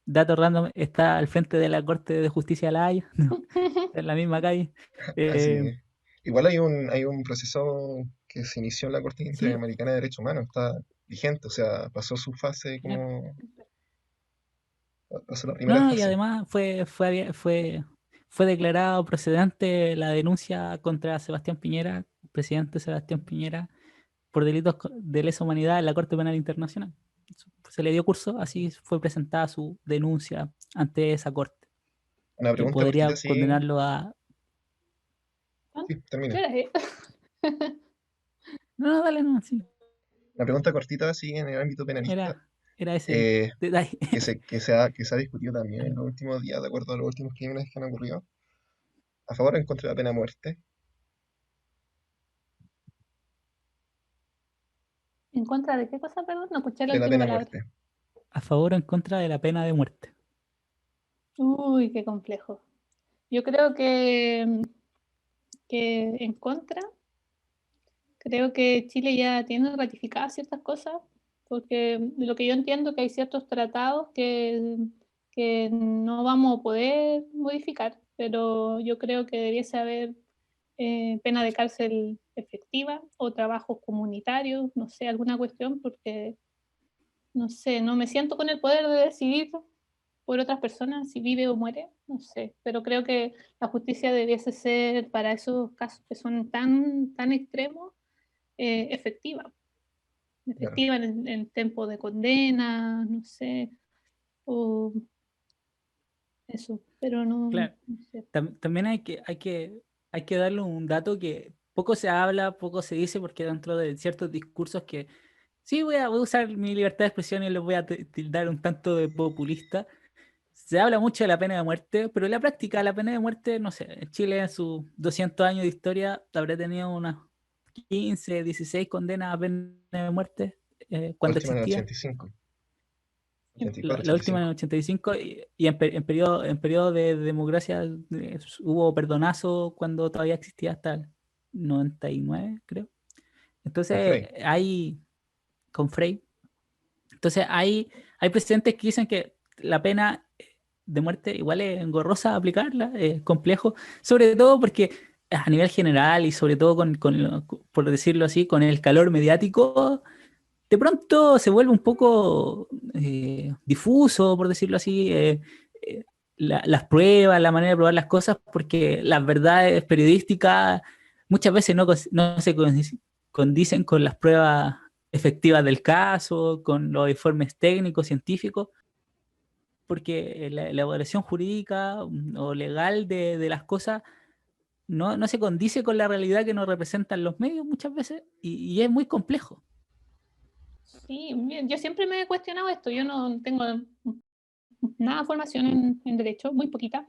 dato random, está al frente de la Corte de Justicia de La Haya, no, está en la misma calle. Así Eh, es. Igual hay un proceso que se inició en la Corte sí, Interamericana de Derechos Humanos, está vigente, o sea, pasó su fase claro. como, pasó la primera No, y fase. además fue declarado procedente la denuncia contra Sebastián Piñera, presidente Sebastián Piñera, por delitos de lesa humanidad en la Corte Penal Internacional. Se le dio curso, así fue presentada su denuncia ante esa corte, Una que pregunta cortita, podría sí, condenarlo a... ¿Ah? sí, ¿Qué termina. hora es? No, no, dale, no, sí, Una pregunta cortita, sí, en el ámbito penalista, era ese eh, detalle. que se ha discutido también en los últimos días, de acuerdo a los últimos crímenes que han ocurrido, a favor o en contra de la pena de muerte, ¿En contra de qué cosa, perdón? No escuché la de la última pena de palabra. muerte. A favor o en contra de la pena de muerte. Uy, qué complejo. Yo creo que en contra, creo que Chile ya tiene ratificadas ciertas cosas, porque de lo que yo entiendo que hay ciertos tratados que no vamos a poder modificar, pero yo creo que debiese haber pena de cárcel efectiva o trabajos comunitarios, no sé, alguna cuestión, porque no sé, no me siento con el poder de decidir por otras personas si vive o muere, no sé, pero creo que la justicia debiese ser para esos casos que son tan extremos, efectiva, Claro. efectiva en tiempo de condena, no sé, o eso, pero no, Claro. no sé. También hay que darle un dato que poco se habla, poco se dice, porque dentro de ciertos discursos que sí voy a usar mi libertad de expresión y les voy a tildar un tanto de populista. Se habla mucho de la pena de muerte, pero en la práctica la pena de muerte, no sé, en Chile en sus 200 años de historia habrá tenido unas 15, 16 condenas a pena de muerte La cuando última en el existía. 85, Sí. 84, La última en el 85. 85 y en periodo de democracia hubo perdonazo cuando todavía existía hasta el 99, creo. Con Entonces Frey. hay, con Frey, entonces hay presidentes que dicen que la pena de muerte igual es engorrosa aplicarla, es complejo, sobre todo porque a nivel general y sobre todo por decirlo así, con el calor mediático, de pronto se vuelve un poco difuso, por decirlo así, eh, las pruebas, la manera de probar las cosas, porque las verdades periodísticas muchas veces no se condicen con las pruebas efectivas del caso, con los informes técnicos, científicos, porque la elaboración jurídica o legal de las cosas no se condice con la realidad que nos representan los medios muchas veces y es muy complejo. Sí, bien, yo siempre me he cuestionado esto, yo no tengo nada de formación en derecho, muy poquita,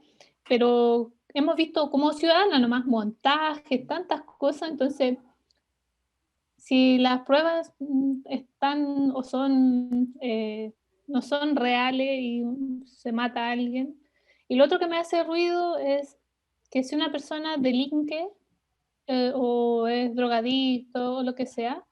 pero hemos visto como ciudadana nomás montajes, tantas cosas, entonces si las pruebas están o son, no son reales y se mata a alguien. Y lo otro que me hace ruido es que si una persona delinque o es drogadicto o lo que sea,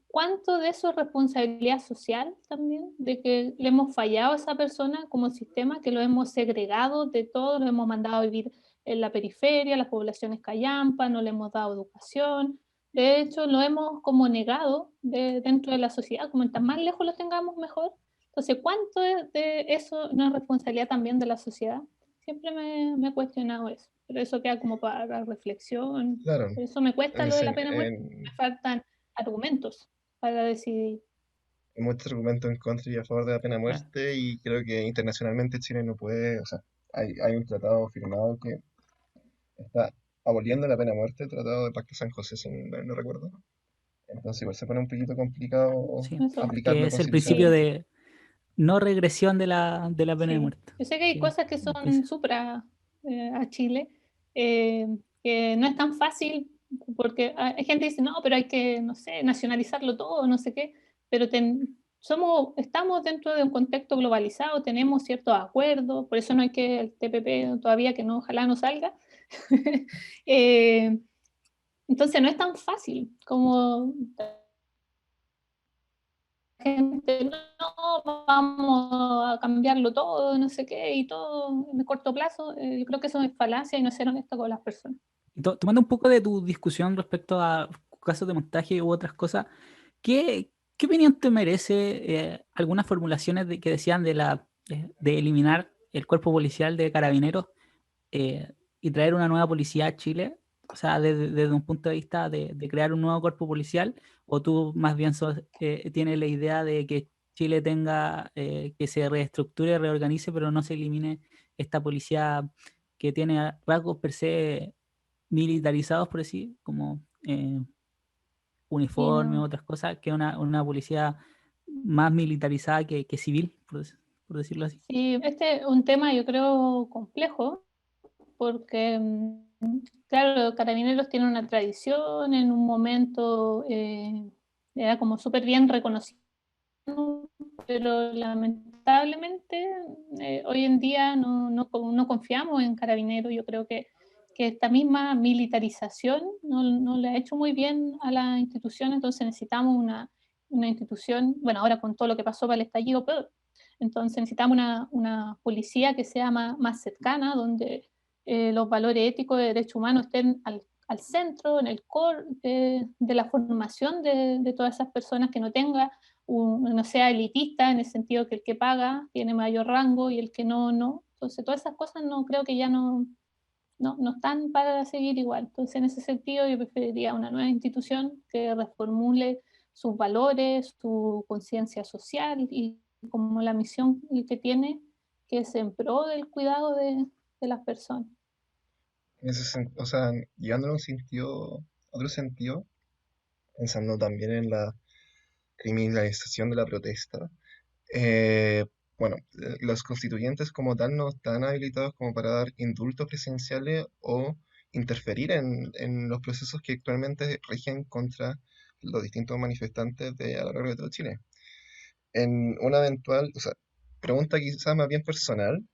¿cuánto de eso es responsabilidad social también? De que le hemos fallado a esa persona como sistema, que lo hemos segregado de todo, lo hemos mandado a vivir en la periferia, las poblaciones callampa, no le hemos dado educación. De hecho, lo hemos como negado dentro de la sociedad, como entre más lejos lo tengamos, mejor. Entonces, ¿cuánto de eso no es responsabilidad también de la sociedad? Siempre me he cuestionado eso, pero eso queda como para reflexión. Claro, Por eso me cuesta en, lo de ese- la pena de muerte, me en- faltan argumentos para decidir. hay muchos argumentos en contra y a favor de la pena de Claro. muerte y creo que internacionalmente Chile no puede, o sea, hay un tratado firmado que está aboliendo la pena de muerte, el Tratado de Pacto San José, si no recuerdo. Entonces igual se pone un poquito complicado Sí, Eso. que aplicarlo es el principio constitucionalmente. de no regresión de la pena de Sí, muerte. yo sé que hay Que cosas que empieza. son supra a Chile, eh, que no es tan fácil, porque hay gente que dice, no, pero hay que, no sé, nacionalizarlo todo, no sé qué, pero estamos dentro de un contexto globalizado, tenemos ciertos acuerdos, por eso no hay que el TPP todavía, que no, ojalá no salga. Eh, entonces no es tan fácil como gente, no, vamos a cambiarlo todo, no sé qué, y todo en el corto plazo. Yo creo que eso es falacia y no ser honesto con las personas. Tomando un poco de tu discusión respecto a casos de montaje u otras cosas, ¿qué opinión te merece algunas formulaciones que decían de eliminar el cuerpo policial de carabineros y traer una nueva policía a Chile? O sea, desde un punto de vista de crear un nuevo cuerpo policial, o tú más bien tienes la idea de que Chile tenga, que se reestructure, reorganice, pero no se elimine esta policía que tiene rasgos per se militarizados, por decir, como Y uniforme, no, otras cosas, que una policía más militarizada que civil, por decirlo así. sí, este es un tema yo creo complejo, porque, claro, Carabineros tiene una tradición, en un momento era como súper bien reconocido, pero lamentablemente hoy en día no confiamos en Carabineros. Yo creo que esta misma militarización no le ha hecho muy bien a la institución, entonces necesitamos una institución, bueno, ahora con todo lo que pasó para el estallido, peor. Entonces necesitamos una policía que sea más cercana, donde los valores éticos de derechos humanos estén al centro, en el core de la formación de todas esas personas, que no tenga no sea elitista en el sentido que el que paga tiene mayor rango y el que no, no. Entonces, todas esas cosas no creo que ya no están para seguir igual. Entonces, en ese sentido, yo preferiría una nueva institución que reformule sus valores, su conciencia social y como la misión que tiene, que es en pro del cuidado de las personas. O sea, llevándolo a un otro sentido, pensando también en la criminalización de la protesta. eh, bueno, los constituyentes como tal no están habilitados como para dar indultos presidenciales o interferir en los procesos que actualmente rigen contra los distintos manifestantes a lo largo de todo Chile. En una eventual, o sea, pregunta quizás más bien personal,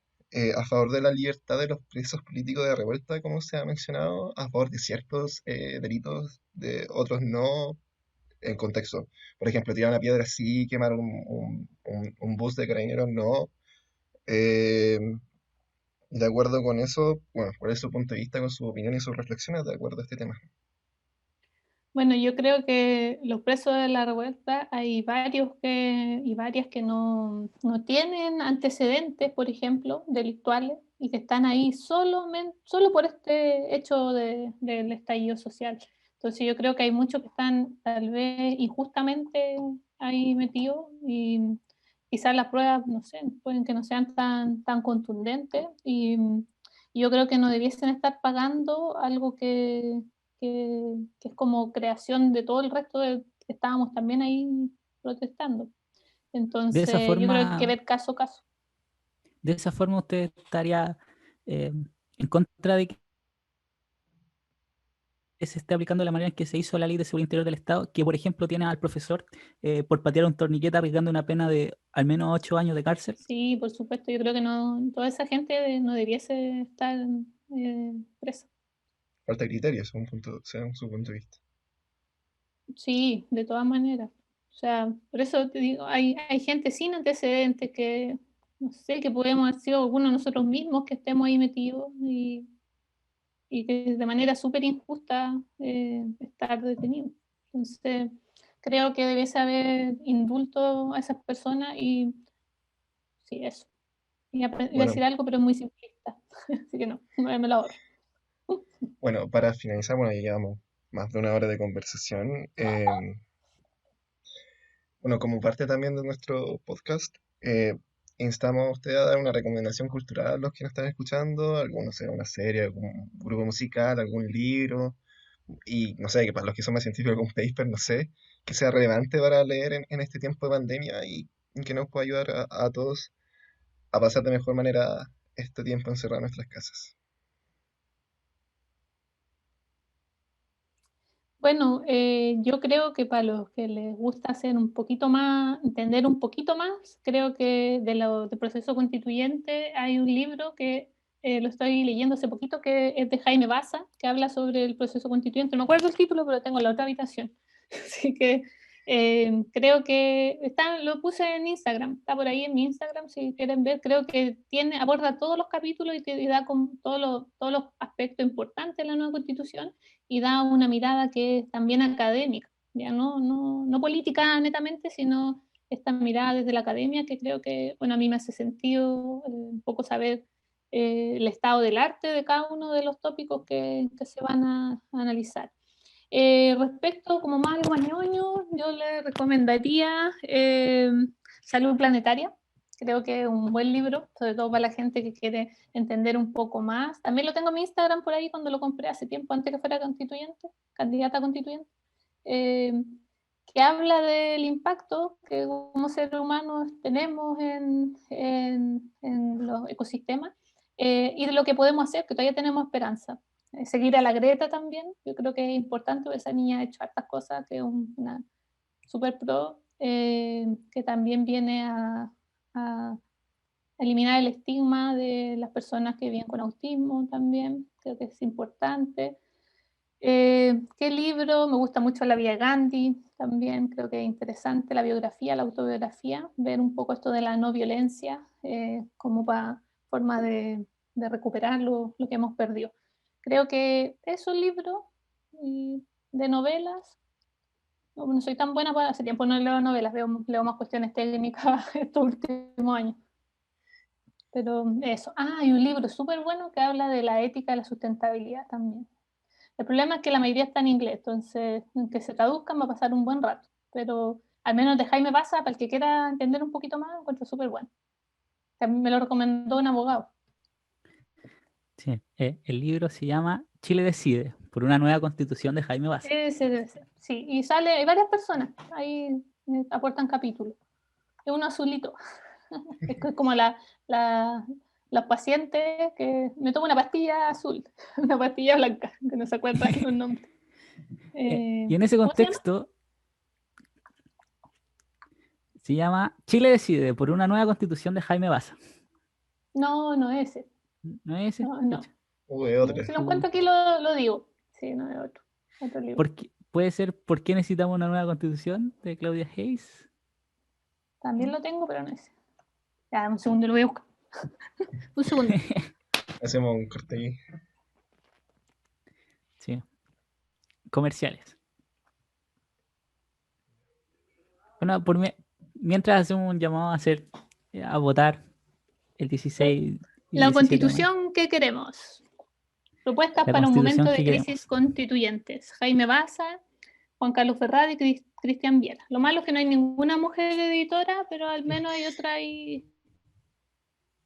a favor de la libertad de los presos políticos de revuelta, como se ha mencionado, a favor de ciertos delitos, de otros no, en contexto. Por ejemplo, tirar una piedra sí, quemar un bus de carabineros no. Eh, de acuerdo con eso, bueno, ¿cuál es su punto de vista, con su opinión y sus reflexiones de acuerdo a este tema? Bueno, yo creo que los presos de la revuelta hay varios y varias que no tienen antecedentes, por ejemplo, delictuales, y que están ahí solo por este hecho del estallido social. Entonces yo creo que hay muchos que están tal vez injustamente ahí metidos, y quizás las pruebas, no sé, pueden que no sean tan contundentes, y yo creo que no debiesen estar pagando algo que es como creación de todo el resto que estábamos también ahí protestando. De esa Entonces, yo creo que hay que forma, ver caso a caso. de esa forma usted estaría eh, en contra de que se esté aplicando de la manera en que se hizo la Ley de Seguridad Interior del Estado, que por ejemplo tiene al profesor por patear un torniquete arriesgando una pena de al menos 8 años de cárcel? Sí, por supuesto, yo creo que no, toda esa gente no debiese estar presa. Falta de criterio, según su punto de vista. Sí, de todas maneras. O sea, por eso te digo, hay gente sin antecedentes que, no sé, que podemos haber sido algunos de nosotros mismos que estemos ahí metidos y que de manera súper injusta estar detenidos. Entonces, creo que debiese haber indulto a esas personas y sí, eso. Iba a Bueno, decir algo, pero es muy simplista, así que no, me lo ahorro. bueno, para finalizar, bueno, ya llevamos más de una hora de conversación. Bueno, como parte también de nuestro podcast, instamos a usted a dar una recomendación cultural a los que nos están escuchando, algún, no sé, una serie, algún grupo musical, algún libro, y no sé, que para los que son más científicos, algún paper, no sé, que sea relevante para leer en este tiempo de pandemia y que nos pueda ayudar a todos a pasar de mejor manera este tiempo encerrado en nuestras casas. Bueno, yo creo que para los que les gusta hacer un poquito más, entender un poquito más, creo que del proceso constituyente hay un libro que lo estoy leyendo hace poquito, que es de Jaime Baza, que habla sobre el proceso constituyente. No me acuerdo el título, pero lo tengo en la otra habitación. Así que creo que lo puse en Instagram, está por ahí en mi Instagram, si quieren ver. Creo que aborda todos los capítulos y da con todos los aspectos importantes de la nueva constitución y da una mirada que es también académica, ya no política netamente, sino esta mirada desde la academia que creo que, bueno, a mí me hace sentido un poco saber el estado del arte de cada uno de los tópicos que se van a analizar. Respecto como más algo ñoño, yo le recomendaría Salud Planetaria. Creo que es un buen libro, sobre todo para la gente que quiere entender un poco más. También lo tengo en mi Instagram por ahí cuando lo compré hace tiempo, antes que fuera constituyente, candidata a constituyente, eh, que habla del impacto que como seres humanos tenemos en los ecosistemas y de lo que podemos hacer, que todavía tenemos esperanza. Seguir a la Greta también, yo creo que es importante, esa niña ha hecho hartas cosas, que es una super pro, que también viene a eliminar el estigma de las personas que viven con autismo también, creo que es importante. ¿Qué libro? Me gusta mucho La Vía de Gandhi, también creo que es interesante la biografía, la autobiografía, ver un poco esto de la no violencia como forma de recuperar lo que hemos perdido. Creo que es un libro de novelas. No soy tan buena para, hace tiempo no leo novelas, leo más cuestiones técnicas estos últimos años. Pero eso. Ah, hay un libro súper bueno que habla de la ética y la sustentabilidad también. El problema es que la mayoría está en inglés, entonces, aunque se traduzcan va a pasar un buen rato. Pero al menos de Jaime Baza, para el que quiera entender un poquito más, lo encuentro súper bueno. También me lo recomendó un abogado. Sí, el libro se llama Chile decide, por una nueva constitución de Jaime Baza. Ese. Sí, y hay varias personas, ahí aportan capítulos. Es uno azulito. Es como los pacientes que me tomo una pastilla azul, una pastilla blanca, que no se acuerdan los nombres. Y en ese ¿Cómo se llama? contexto se llama Chile decide, por una nueva constitución de Jaime Baza. No, no es ese. ¿No es ese? No. Pucha. Uy, otra. Si lo encuentro aquí lo digo. Sí, no es otro libro. ¿Puede ser ¿Por qué necesitamos una nueva constitución de Claudia Hayes? También lo tengo, pero no es ese. Ya, un segundo, lo voy a buscar. Un segundo. Hacemos un corte ahí. Sí. Comerciales. Bueno, mientras hacemos un llamado a votar el 16 y La 17 de mayo. constitución que queremos. Propuestas La para un constitución momento que de crisis queremos. constituyentes. Jaime Baza, Juan Carlos Ferrari y Cristian Viera. Lo malo es que no hay ninguna mujer editora, pero al menos hay otra ahí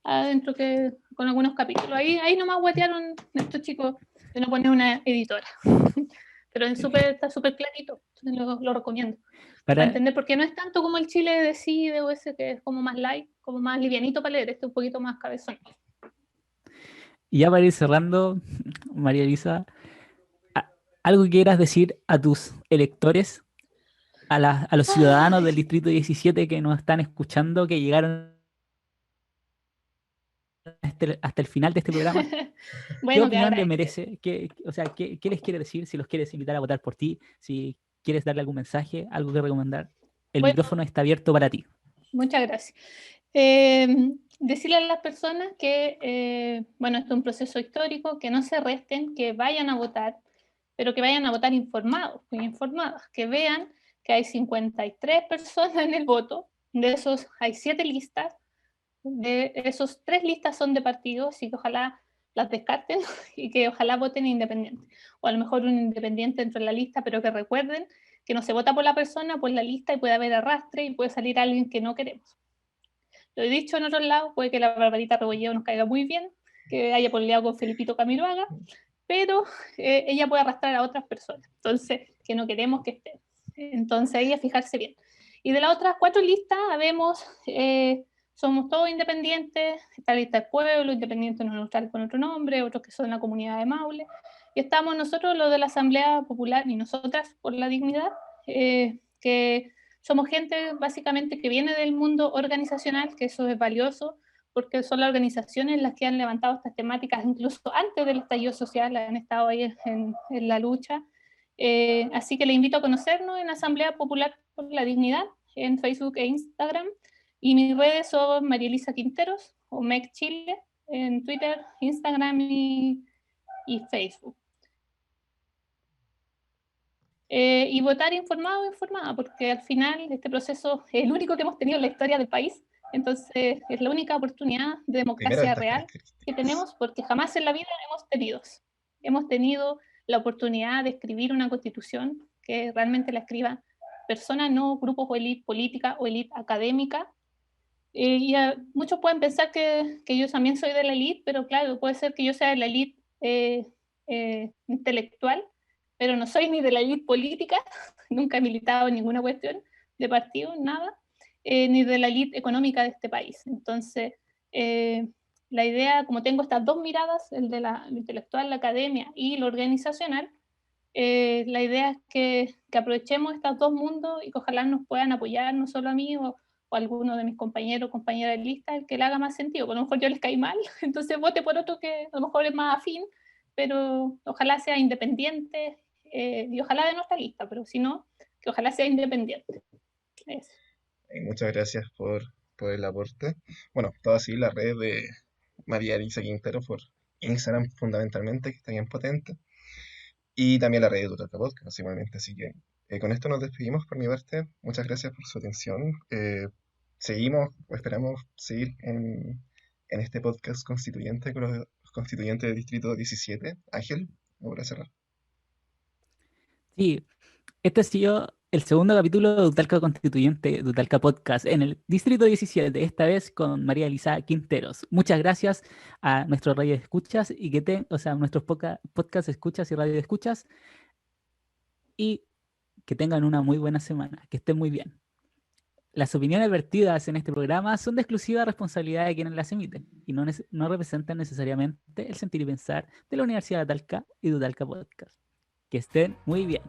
adentro que con algunos capítulos. Ahí nomás guatearon estos chicos de no poner una editora. Pero está súper clarito, lo recomiendo. Para Para, entender, porque no es tanto como el Chile decide o ese que es como más light, como más livianito para leer, este es un poquito más cabezón. y ya para ir cerrando, María Elisa, ¿Algo que quieras decir a tus electores, a los ciudadanos del Ay, Distrito 17 que nos están escuchando, que llegaron hasta el final de este programa? ¿Qué bueno, te opinión les agradezco. merece? O sea, ¿qué les quiere decir? Si los quieres invitar a votar por ti, si quieres darle algún mensaje, algo que recomendar, el Bueno, micrófono está abierto para ti. muchas gracias. Decirle a las personas que, bueno, esto es un proceso histórico, que no se resten, que vayan a votar, pero que vayan a votar informados, muy informadas, que vean que hay 53 personas en el voto, de esos hay 7 listas, de esos 3 listas son de partidos y que ojalá las descarten y que ojalá voten independiente. O a lo mejor un independiente dentro de la lista, pero que recuerden que no se vota por la persona, por la lista, y puede haber arrastre y puede salir alguien que no queremos. Lo he dicho en otros lados, puede que la Barbarita Rebolleo nos caiga muy bien, que haya peleado con Felipito Camiloaga, pero ella puede arrastrar a otras personas, entonces, que no queremos que estén. Entonces, ahí a fijarse bien. Y de las otras 4 listas, habemos, somos todos independientes, está la lista del pueblo, independientes no neutrales con otro nombre, otros que son la comunidad de Maule, y estamos nosotros, los de la Asamblea Popular, y nosotras por la dignidad, que somos gente básicamente que viene del mundo organizacional, que eso es valioso, porque son las organizaciones las que han levantado estas temáticas, incluso antes del estallido social, han estado ahí en la lucha. Así que le invito a conocernos en Asamblea Popular por la Dignidad, en Facebook e Instagram. Y mis redes son María Elisa Quinteros o MEC Chile, en Twitter, Instagram y Facebook. Y votar informado o informada, porque al final este proceso es el único que hemos tenido en la historia del país, entonces es la única oportunidad de Primera de democracia estas real que características. tenemos, porque jamás en la vida hemos tenido la oportunidad de escribir una constitución que realmente la escriban personas, no grupos o élite política o élite académica. Muchos pueden pensar que yo también soy de la élite, pero claro, puede ser que yo sea de la élite intelectual, pero no soy ni de la élite política, nunca he militado en ninguna cuestión de partido, nada, ni de la élite económica de este país. Entonces, eh, la idea, como tengo estas dos miradas, el de la intelectual, la academia y lo organizacional, la idea es que aprovechemos estos dos mundos y que ojalá nos puedan apoyar, no solo a mí o a alguno de mis compañeros o compañeras de lista, el que le haga más sentido. Porque a lo mejor yo les caí mal, entonces vote por otro que a lo mejor es más afín, pero ojalá sea independiente y ojalá de nuestra lista, pero si no, que ojalá sea independiente. Eso. Muchas gracias por el aporte. Bueno, todo así la red de María Elisa Quintero por Instagram fundamentalmente, que está bien potente. Y también la red de Tutor Podcast, igualmente. Así que con esto nos despedimos por mi parte. Muchas gracias por su atención. Seguimos, o esperamos seguir en este podcast constituyente con los constituyentes del Distrito 17. Ángel, para cerrar. Sí, este ha sido el segundo capítulo de Utalca Constituyente, de Utalca Podcast, en el Distrito 17, esta vez con María Elisa Quinteros. Muchas gracias a nuestros radio escuchas y o sea, nuestros podcast escuchas y radio escuchas, y que tengan una muy buena semana, que estén muy bien. Las opiniones vertidas en este programa son de exclusiva responsabilidad de quienes las emiten y no representan necesariamente el sentir y pensar de la Universidad de Talca y de Talca Podcast. Que estén muy bien.